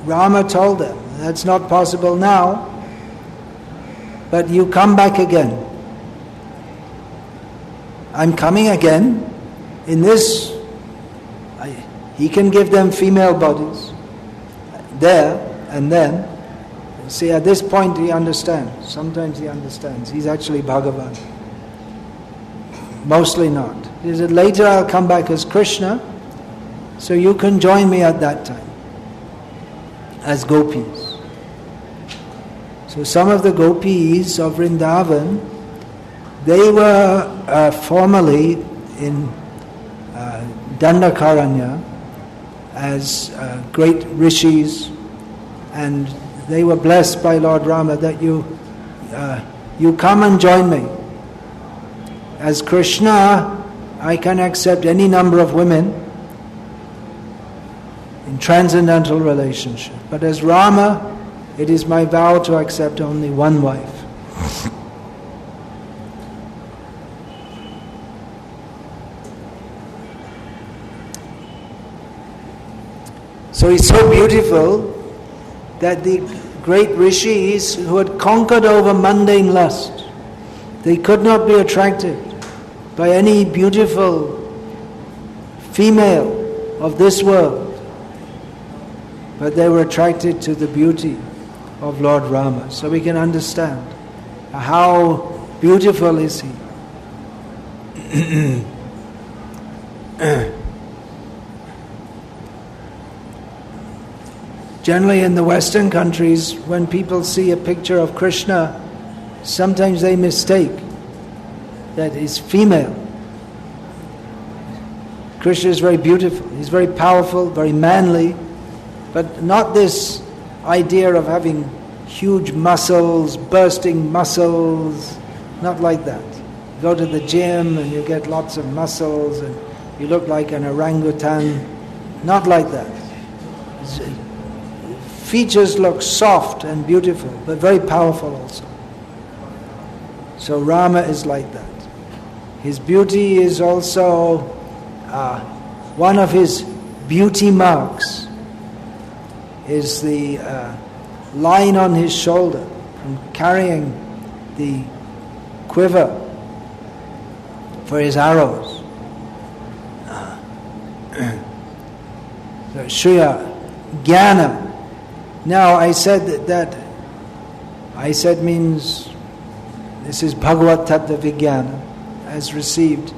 Rama told them, that's not possible now, but you come back again. I'm coming again. In this, he can give them female bodies there and then. See, at this point he understands. Sometimes he understands. He's actually Bhagavan. Mostly not. He said, later I'll come back as Krishna, so you can join me at that time as gopis. So some of the gopis of Vrindavan, they were formerly in Dandakaranya as great rishis, and they were blessed by Lord Rama that you come and join me. As Krishna, I can accept any number of women in transcendental relationship. But as Rama, it is my vow to accept only one wife. So he's so beautiful that the great rishis who had conquered over mundane lust, they could not be attracted by any beautiful female of this world, but they were attracted to the beauty of Lord Rama. So we can understand how beautiful is he. Generally in the Western countries, when people see a picture of Krishna, sometimes they mistake that is female. Krishna is very beautiful, he's very powerful, very manly, but not this idea of having huge muscles, bursting muscles, not like that. You go to the gym and you get lots of muscles and you look like an orangutan, not like that. Features look soft and beautiful, but very powerful also. So Rama is like that. His beauty is also one of his beauty marks is the line on his shoulder from carrying the quiver for his arrows. So Shriya Jnana. Now I said that I said means this is Bhagavad Tattva Vijnana as received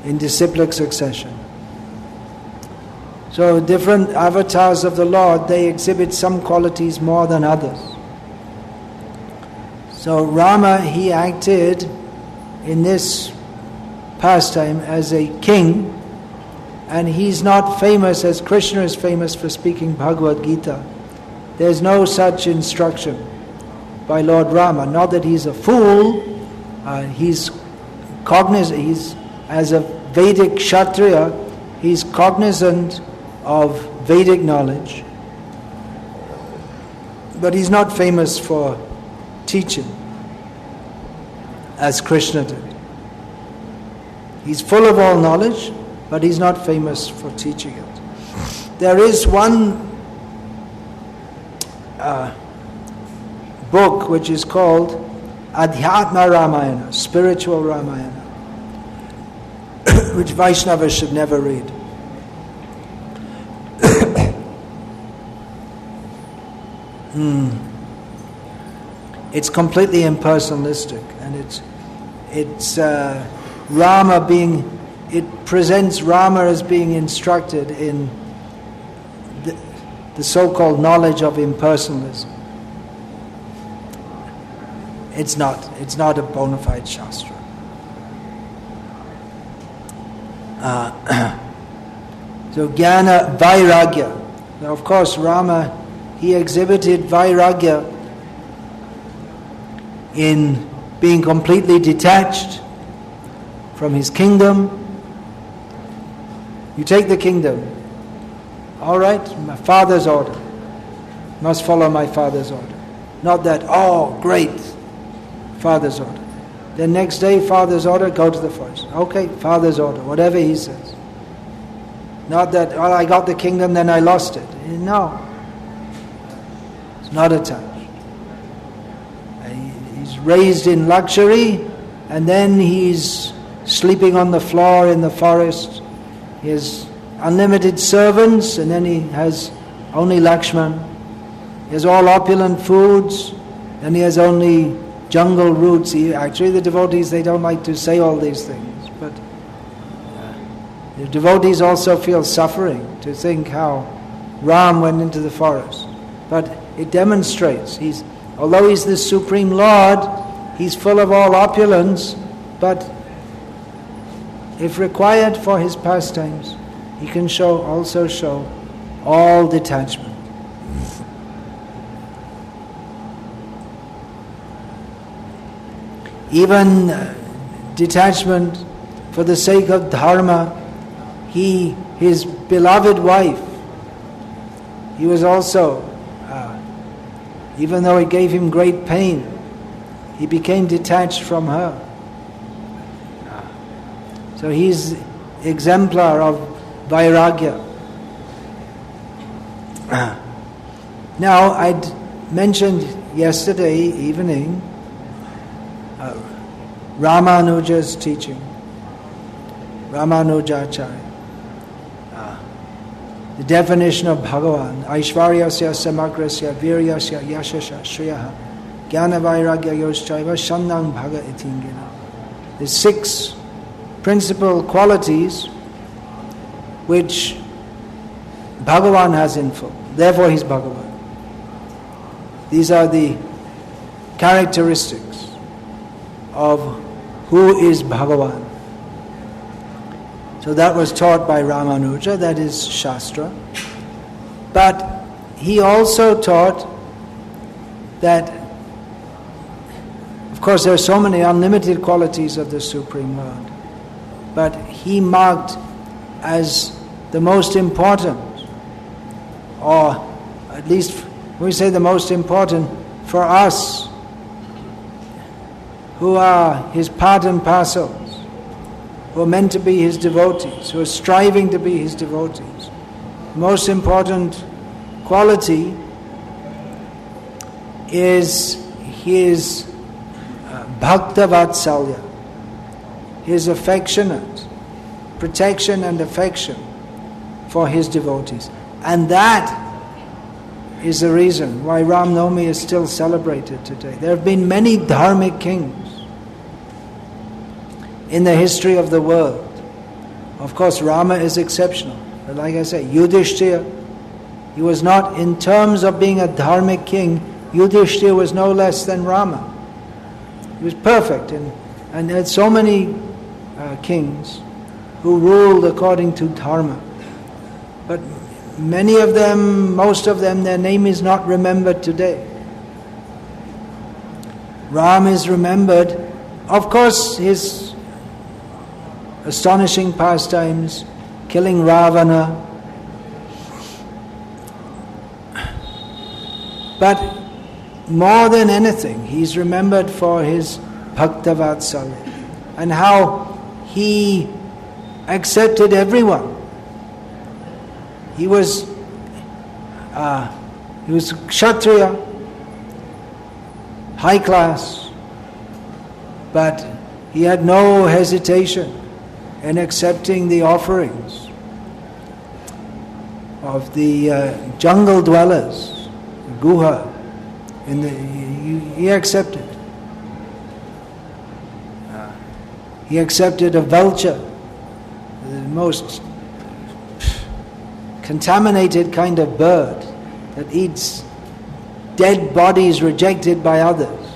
in disciplic succession. So different avatars of the Lord, they exhibit some qualities more than others. So Rama, he acted in this pastime as a king, and he's not famous as Krishna is famous for speaking Bhagavad Gita. There's no such instruction by Lord Rama. Not that he's a fool, he's cognizant, he's as a Vedic Kshatriya, he's cognizant of Vedic knowledge, but he's not famous for teaching as Krishna did. He's full of all knowledge, but he's not famous for teaching it. There is one book which is called Adhyatma Ramayana, spiritual Ramayana, which Vaishnavas should never read. It's completely impersonalistic, and it's Rama being, it presents Rama as being instructed in the so-called knowledge of impersonalism. It's not a bona fide shastra. So Jnana Vairagya. Now of course Rama, he exhibited Vairagya in being completely detached from his kingdom. You take the kingdom. All right, my father's order. Must follow my father's order. Not that, oh, great, father's order. Then next day, father's order, go to the forest. Okay, father's order, whatever he says. Not that, oh, I got the kingdom, then I lost it. No. It's not attached. He's raised in luxury, and then he's sleeping on the floor in the forest. He has unlimited servants, and then he has only Lakshman. He has all opulent foods, and he has only jungle roots. Actually, the devotees, they don't like to say all these things, but the devotees also feel suffering to think how Ram went into the forest. But it demonstrates, although he's the Supreme Lord, he's full of all opulence, but if required for his pastimes, he can also show all detachment. Even detachment for the sake of dharma. His beloved wife, he was also, even though it gave him great pain, he became detached from her. So he's exemplar of Vairagya. Now, I'd mentioned yesterday evening Ramanuja's teaching, Ramanujacharya. The definition of Bhagavan, Aishvaryasya Samagrasya Viryasya Yashasya Shriyaha Jnana Vairagya Yoschaiva Shandang Bhaga Itingina. The 6 principal qualities which Bhagavan has in full. Therefore he's Bhagavan. These are the characteristics of who is Bhagavan. So that was taught by Ramanuja, that is Shastra. But he also taught that, of course, there are so many unlimited qualities of the Supreme Lord, but he marked as the most important, or at least we say the most important for us who are his part and parcels, who are meant to be his devotees, who are striving to be his devotees. The most important quality is his bhakta vatsalya, his affectionate protection and affection for his devotees. And that is the reason why Ram Navami is still celebrated today. There have been many dharmic kings in the history of the world. Of course, Rama is exceptional. But like I say, Yudhishthira, he was not, in terms of being a dharmic king, Yudhishthira was no less than Rama. He was perfect, and had so many kings who ruled according to dharma. But many of them, most of them, their name is not remembered today. Ram is remembered, of course, his astonishing pastimes, killing Ravana. But more than anything, he's remembered for his bhakta vatsalya and how he accepted everyone. He was Kshatriya, high class, but he had no hesitation in accepting the offerings of the jungle dwellers, Guha. He accepted. He accepted a vulture, the most contaminated kind of bird that eats dead bodies rejected by others.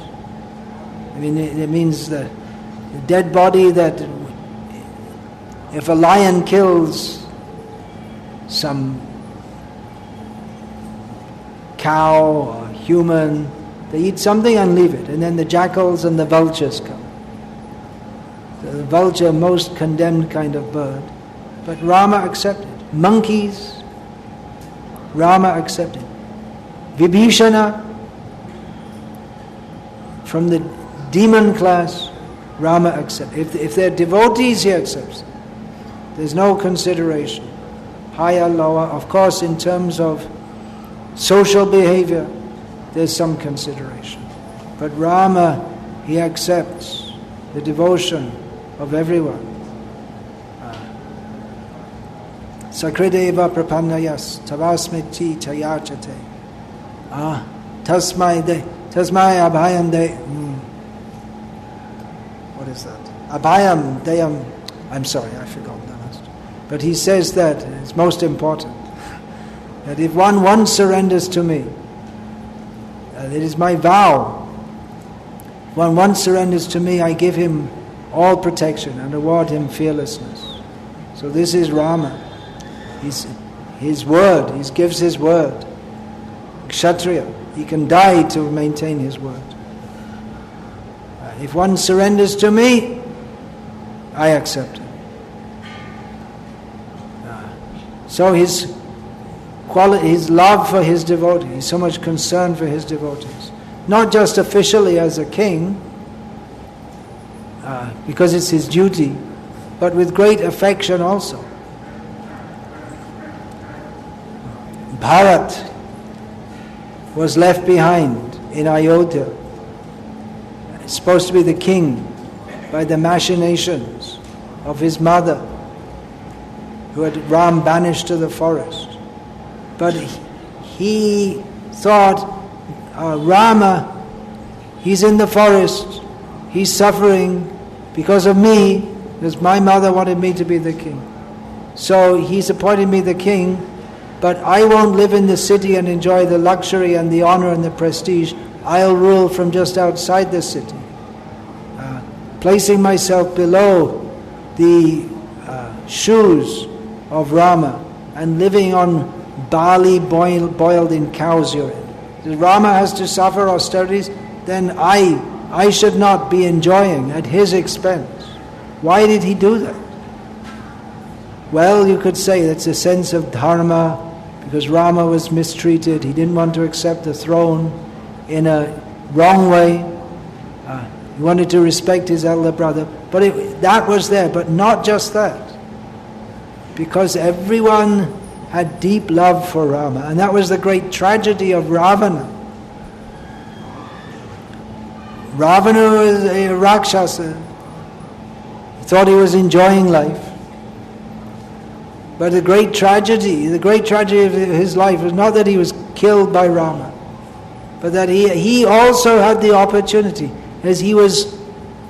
I mean, it means that the dead body that, if a lion kills some cow or human, they eat something and leave it, and then the jackals and the vultures come. The vulture, most condemned kind of bird. But Rama accepted. Monkeys, Rama accepted. Vibhishana, from the demon class, Rama accepted. If they're devotees, he accepts them. There's no consideration. Higher, lower. Of course, in terms of social behavior, there's some consideration. But Rama, he accepts the devotion of everyone. Sakrideva prapannayas tavasmiti chayachate. Tasmai abhayam de. What is that? Abhayam deyam. I'm sorry, I forgot the last. But he says that it's most important. That if one once surrenders to me, it is my vow. One once surrenders to me, I give him all protection and award him fearlessness. So this is Rama. His word, he gives his word. Kshatriya, he can die to maintain his word. If one surrenders to me, I accept it. So his love for his devotees, so much concern for his devotees, not just officially as a king, because it's his duty, but with great affection also. Bharat was left behind in Ayodhya. It's supposed to be the king by the machinations of his mother, who had Ram banished to the forest. But he thought, Rama, he's in the forest, he's suffering because of me, because my mother wanted me to be the king. So he's appointed me the king, but I won't live in the city and enjoy the luxury and the honor and the prestige. I'll rule from just outside the city. placing myself below the shoes of Rama and living on barley boiled in cow's urine. If Rama has to suffer austerities, then I should not be enjoying at his expense. Why did he do that? Well, you could say that's a sense of dharma, because Rama was mistreated. He didn't want to accept the throne in a wrong way. He wanted to respect his elder brother. But that was there, but not just that. Because everyone had deep love for Rama. And that was the great tragedy of Ravana. Ravana was a Rakshasa. He thought he was enjoying life. But the great tragedy of his life was not that he was killed by Rama, but that he also had the opportunity, as he was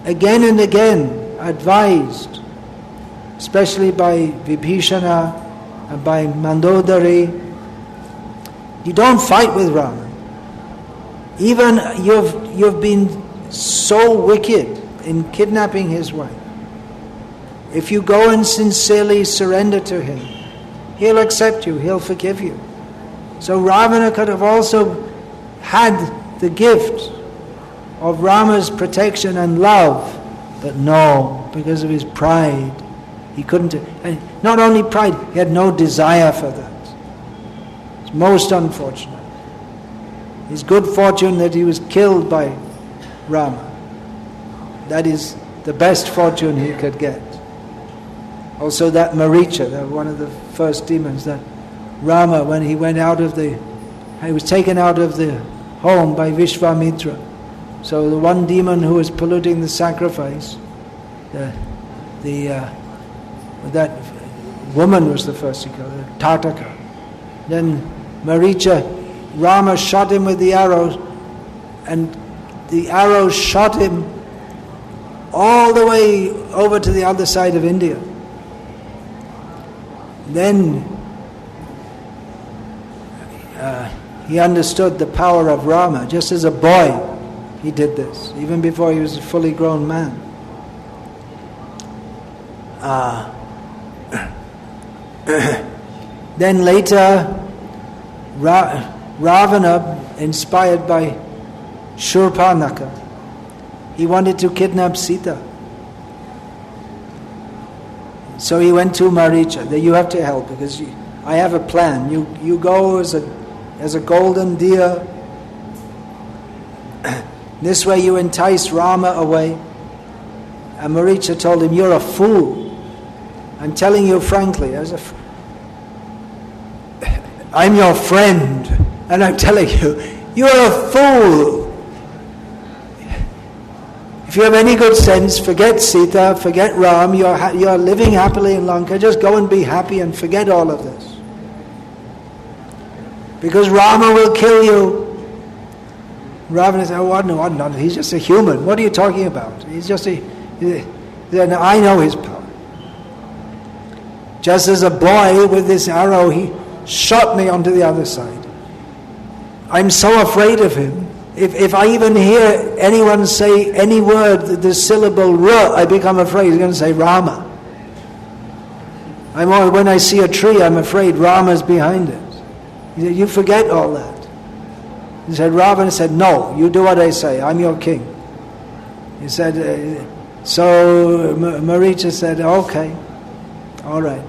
again and again advised, especially by Vibhishana and by Mandodari, you don't fight with Rama. Even you've been so wicked in kidnapping his wife. If you go and sincerely surrender to him, he'll accept you, he'll forgive you. So Ravana could have also had the gift of Rama's protection and love, but no, because of his pride, he couldn't. And not only pride, he had no desire for that. It's most unfortunate. It's good fortune that he was killed by Rama. That is the best fortune he could get. Also that Maricha, that one of the first demons, that Rama, when he went he was taken out of the home by Vishvamitra. So the one demon who was polluting the sacrifice, that woman was the first he killed, Tataka. Then Maricha, Rama shot him with the arrows, and the arrows shot him all the way over to the other side of India. Then he understood the power of Rama. Just as a boy, he did this, even before he was a fully grown man. Then later, Ravana, inspired by Shurpanaka, he wanted to kidnap Sita. So he went to Maricha, that you have to help, because I have a plan. You go as a golden deer. This way you entice Rama away. And Maricha told him, you're a fool. I'm telling you frankly, I'm your friend, and I'm telling you, you're a fool. If you have any good sense, forget Sita, forget Ram, you're living happily in Lanka, just go and be happy and forget all of this. Because Rama will kill you. Ravana said, oh, no, he's just a human. What are you talking about? He's just then I know his power. Just as a boy with this arrow, he shot me onto the other side. I'm so afraid of him. If I even hear anyone say any word, the syllable Ra, I become afraid. He's going to say Rama. When I see a tree, I'm afraid Rama's behind it. He said, you forget all that. He said, Ravana said, no, you do what I say, I'm your king. He said, so Maricha said, okay, all right.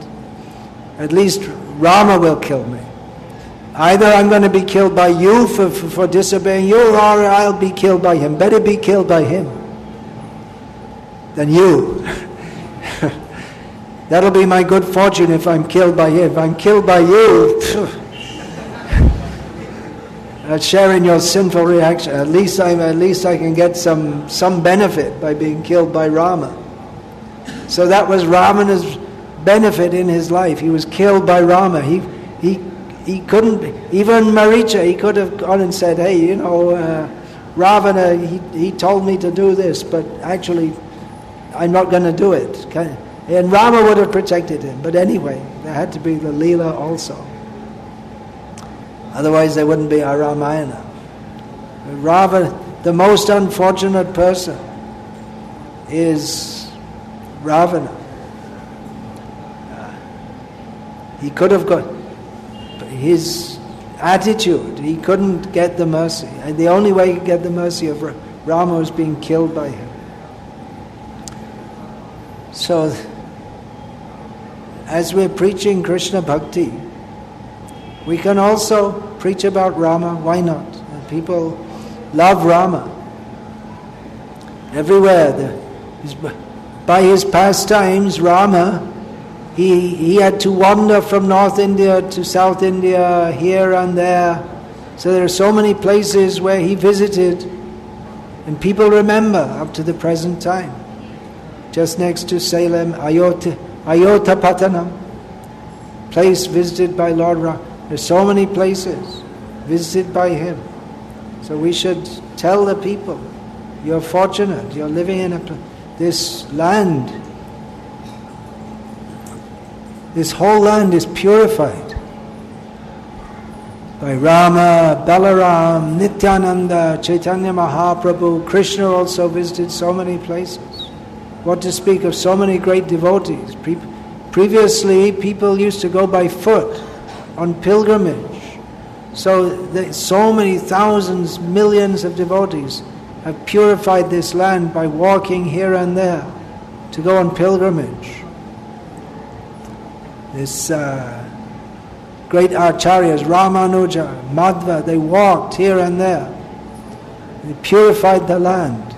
At least Rama will kill me. Either I'm going to be killed by you for disobeying you, or I'll be killed by him. Better be killed by him than you. That'll be my good fortune if I'm killed by him. If I'm killed by you, I'll share in your sinful reaction. At least I can get some benefit by being killed by Rama. So that was Ravana's benefit in his life. He was killed by Rama. He couldn't, even Maricha, he could have gone and said, hey, Ravana, he told me to do this, but actually, I'm not going to do it. And Rama would have protected him. But anyway, there had to be the Leela also. Otherwise, there wouldn't be a Ramayana. Ravana, the most unfortunate person, is Ravana. He could have got his attitude, he couldn't get the mercy. And the only way he could get the mercy of Rama was being killed by him. So, as we're preaching Krishna Bhakti, we can also preach about Rama. Why not? People love Rama. Everywhere. By his pastimes, Rama, he had to wander from North India to South India, here and there. So there are so many places where he visited, and people remember up to the present time. Just next to Salem, Ayodhya place visited by Lord Rama. There's so many places visited by him. So we should tell the people, you're fortunate, you're living in this land. This whole land is purified by Rama, Balaram, Nityananda, Chaitanya Mahaprabhu. Krishna also visited so many places. What to speak of so many great devotees. Previously, people used to go by foot on pilgrimage. So many thousands, millions of devotees have purified this land by walking here and there to go on pilgrimage. This great acharyas, Ramanuja, Madhva, they walked here and there. They purified the land.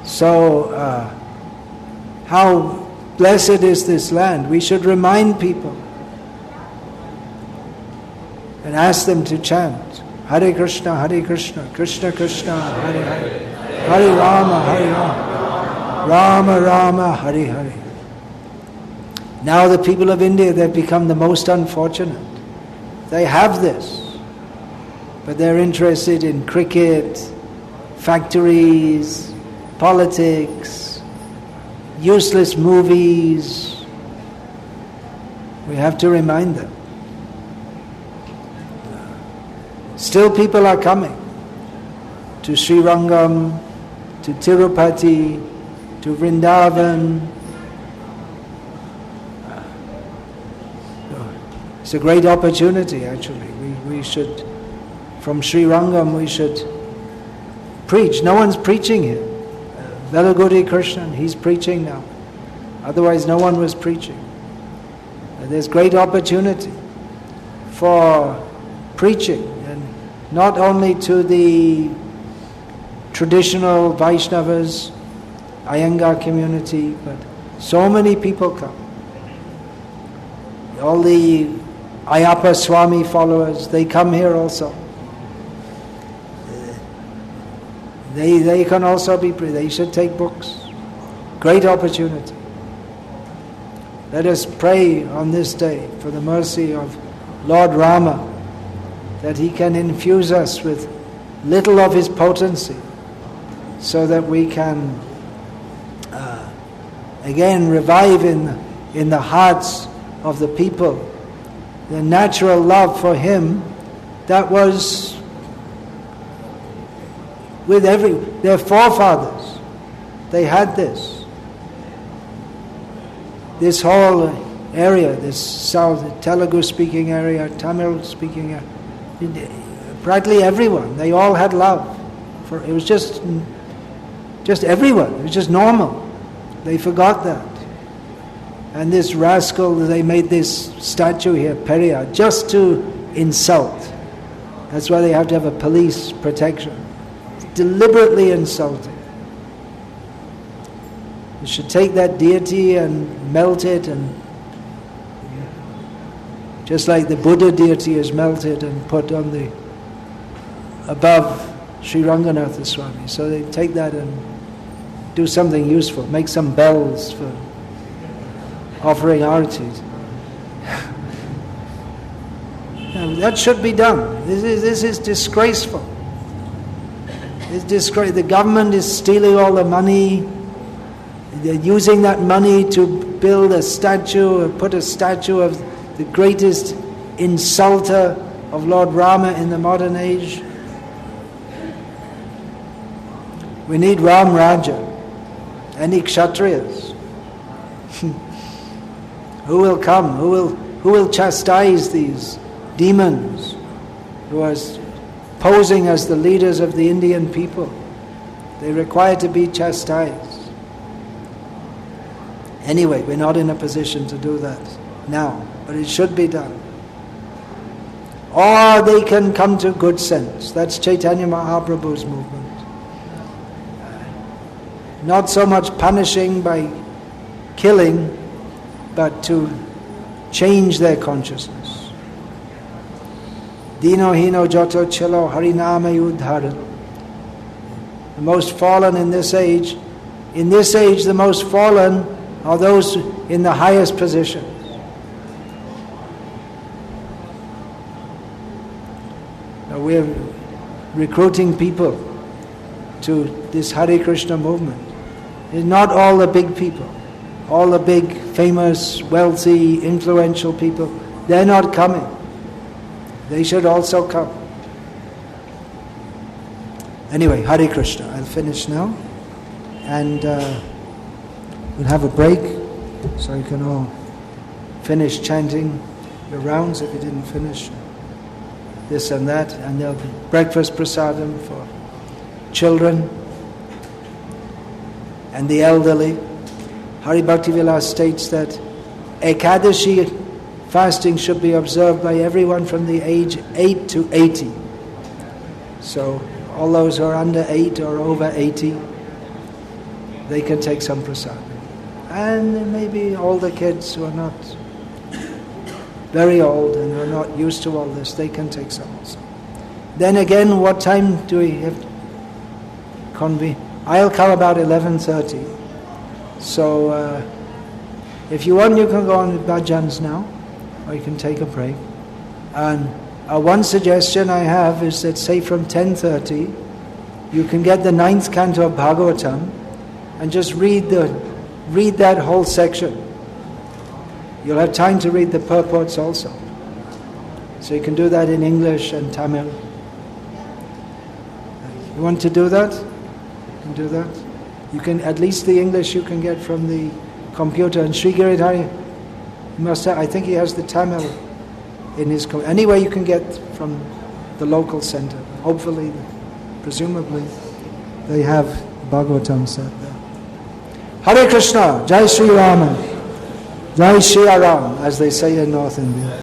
So, how blessed is this land? We should remind people and ask them to chant Hare Krishna, Krishna Krishna, Hare Hare, Hare Rama, Rama Rama, Hare Hare. Now the people of India, they've become the most unfortunate. They have this, but they're interested in cricket, factories, politics, useless movies. We have to remind them. Still people are coming to Srirangam, to Tirupati, to Vrindavan. It's a great opportunity, actually. We should, from Srirangam, we should preach. No one's preaching here. Velaguri Krishnan, he's preaching now. Otherwise, no one was preaching. There's great opportunity for preaching, and not only to the traditional Vaishnavas, Iyengar community, but so many people come. All the Ayappa Swami followers, they come here also. They can also be, they should take books. Great opportunity. Let us pray on this day for the mercy of Lord Rama, that he can infuse us with little of his potency, so that we can again revive in the hearts of the people the natural love for him that was with their forefathers. They had this whole area, this South Telugu speaking area, Tamil speaking area, practically everyone, they all had love for it. Was just everyone, it was just normal. They forgot that. And this rascal, they made this statue here, Periyar, just to insult. That's why they have to have a police protection. It's deliberately insulting. You should take that deity and melt it, and just like the Buddha deity is melted and put on the above Sri Ranganatha Swami. So they take that and do something useful, make some bells for offering artis. That should be done. This is disgraceful. It's disgrace. The government is stealing all the money. They're using that money to build a statue, or put a statue of the greatest insulter of Lord Rama in the modern age. We need Rama Rajyam. Any Kshatriyas? Who will come? Who will chastise these demons who are posing as the leaders of the Indian people? They require to be chastised. Anyway, we're not in a position to do that now, but it should be done. Or they can come to good sense. That's Chaitanya Mahaprabhu's movement. Not so much punishing by killing, but to change their consciousness. Dino hino joto chilo harinama yudhara. The most fallen in this age the most fallen are those in the highest positions. Now we're recruiting people to this Hare Krishna movement. It's not all the big people, all the big, famous, wealthy, influential people. They're not coming. They should also come. Anyway, Hare Krishna. I'll finish now. And we'll have a break so you can all finish chanting your rounds if you didn't finish this and that. And there'll be breakfast prasadam for children and the elderly. Hari Bhakti Vilas states that Ekadashi fasting should be observed by everyone from the age 8 to 80. So all those who are under 8 or over 80, they can take some prasadam. And maybe older kids who are not very old and are not used to all this, they can take some also. Then again, what time do we have to convene? I'll come about 11:30. So if you want, you can go on with bhajans now, or you can take a break. And one suggestion I have is that, say from 10:30, you can get the 9th canto of Bhagavatam and just read that whole section. You'll have time to read the purports also. So you can do that in English and Tamil. You want to do that? You can do that. You can, at least the English you can get from the computer. And Sri Giridhari must have, I think he has the Tamil in his anyway you can get from the local center. Hopefully, presumably, they have Bhagavatam set there. Hare Krishna, Jai Sri Rama, Jai Shri Ram, as they say in North India.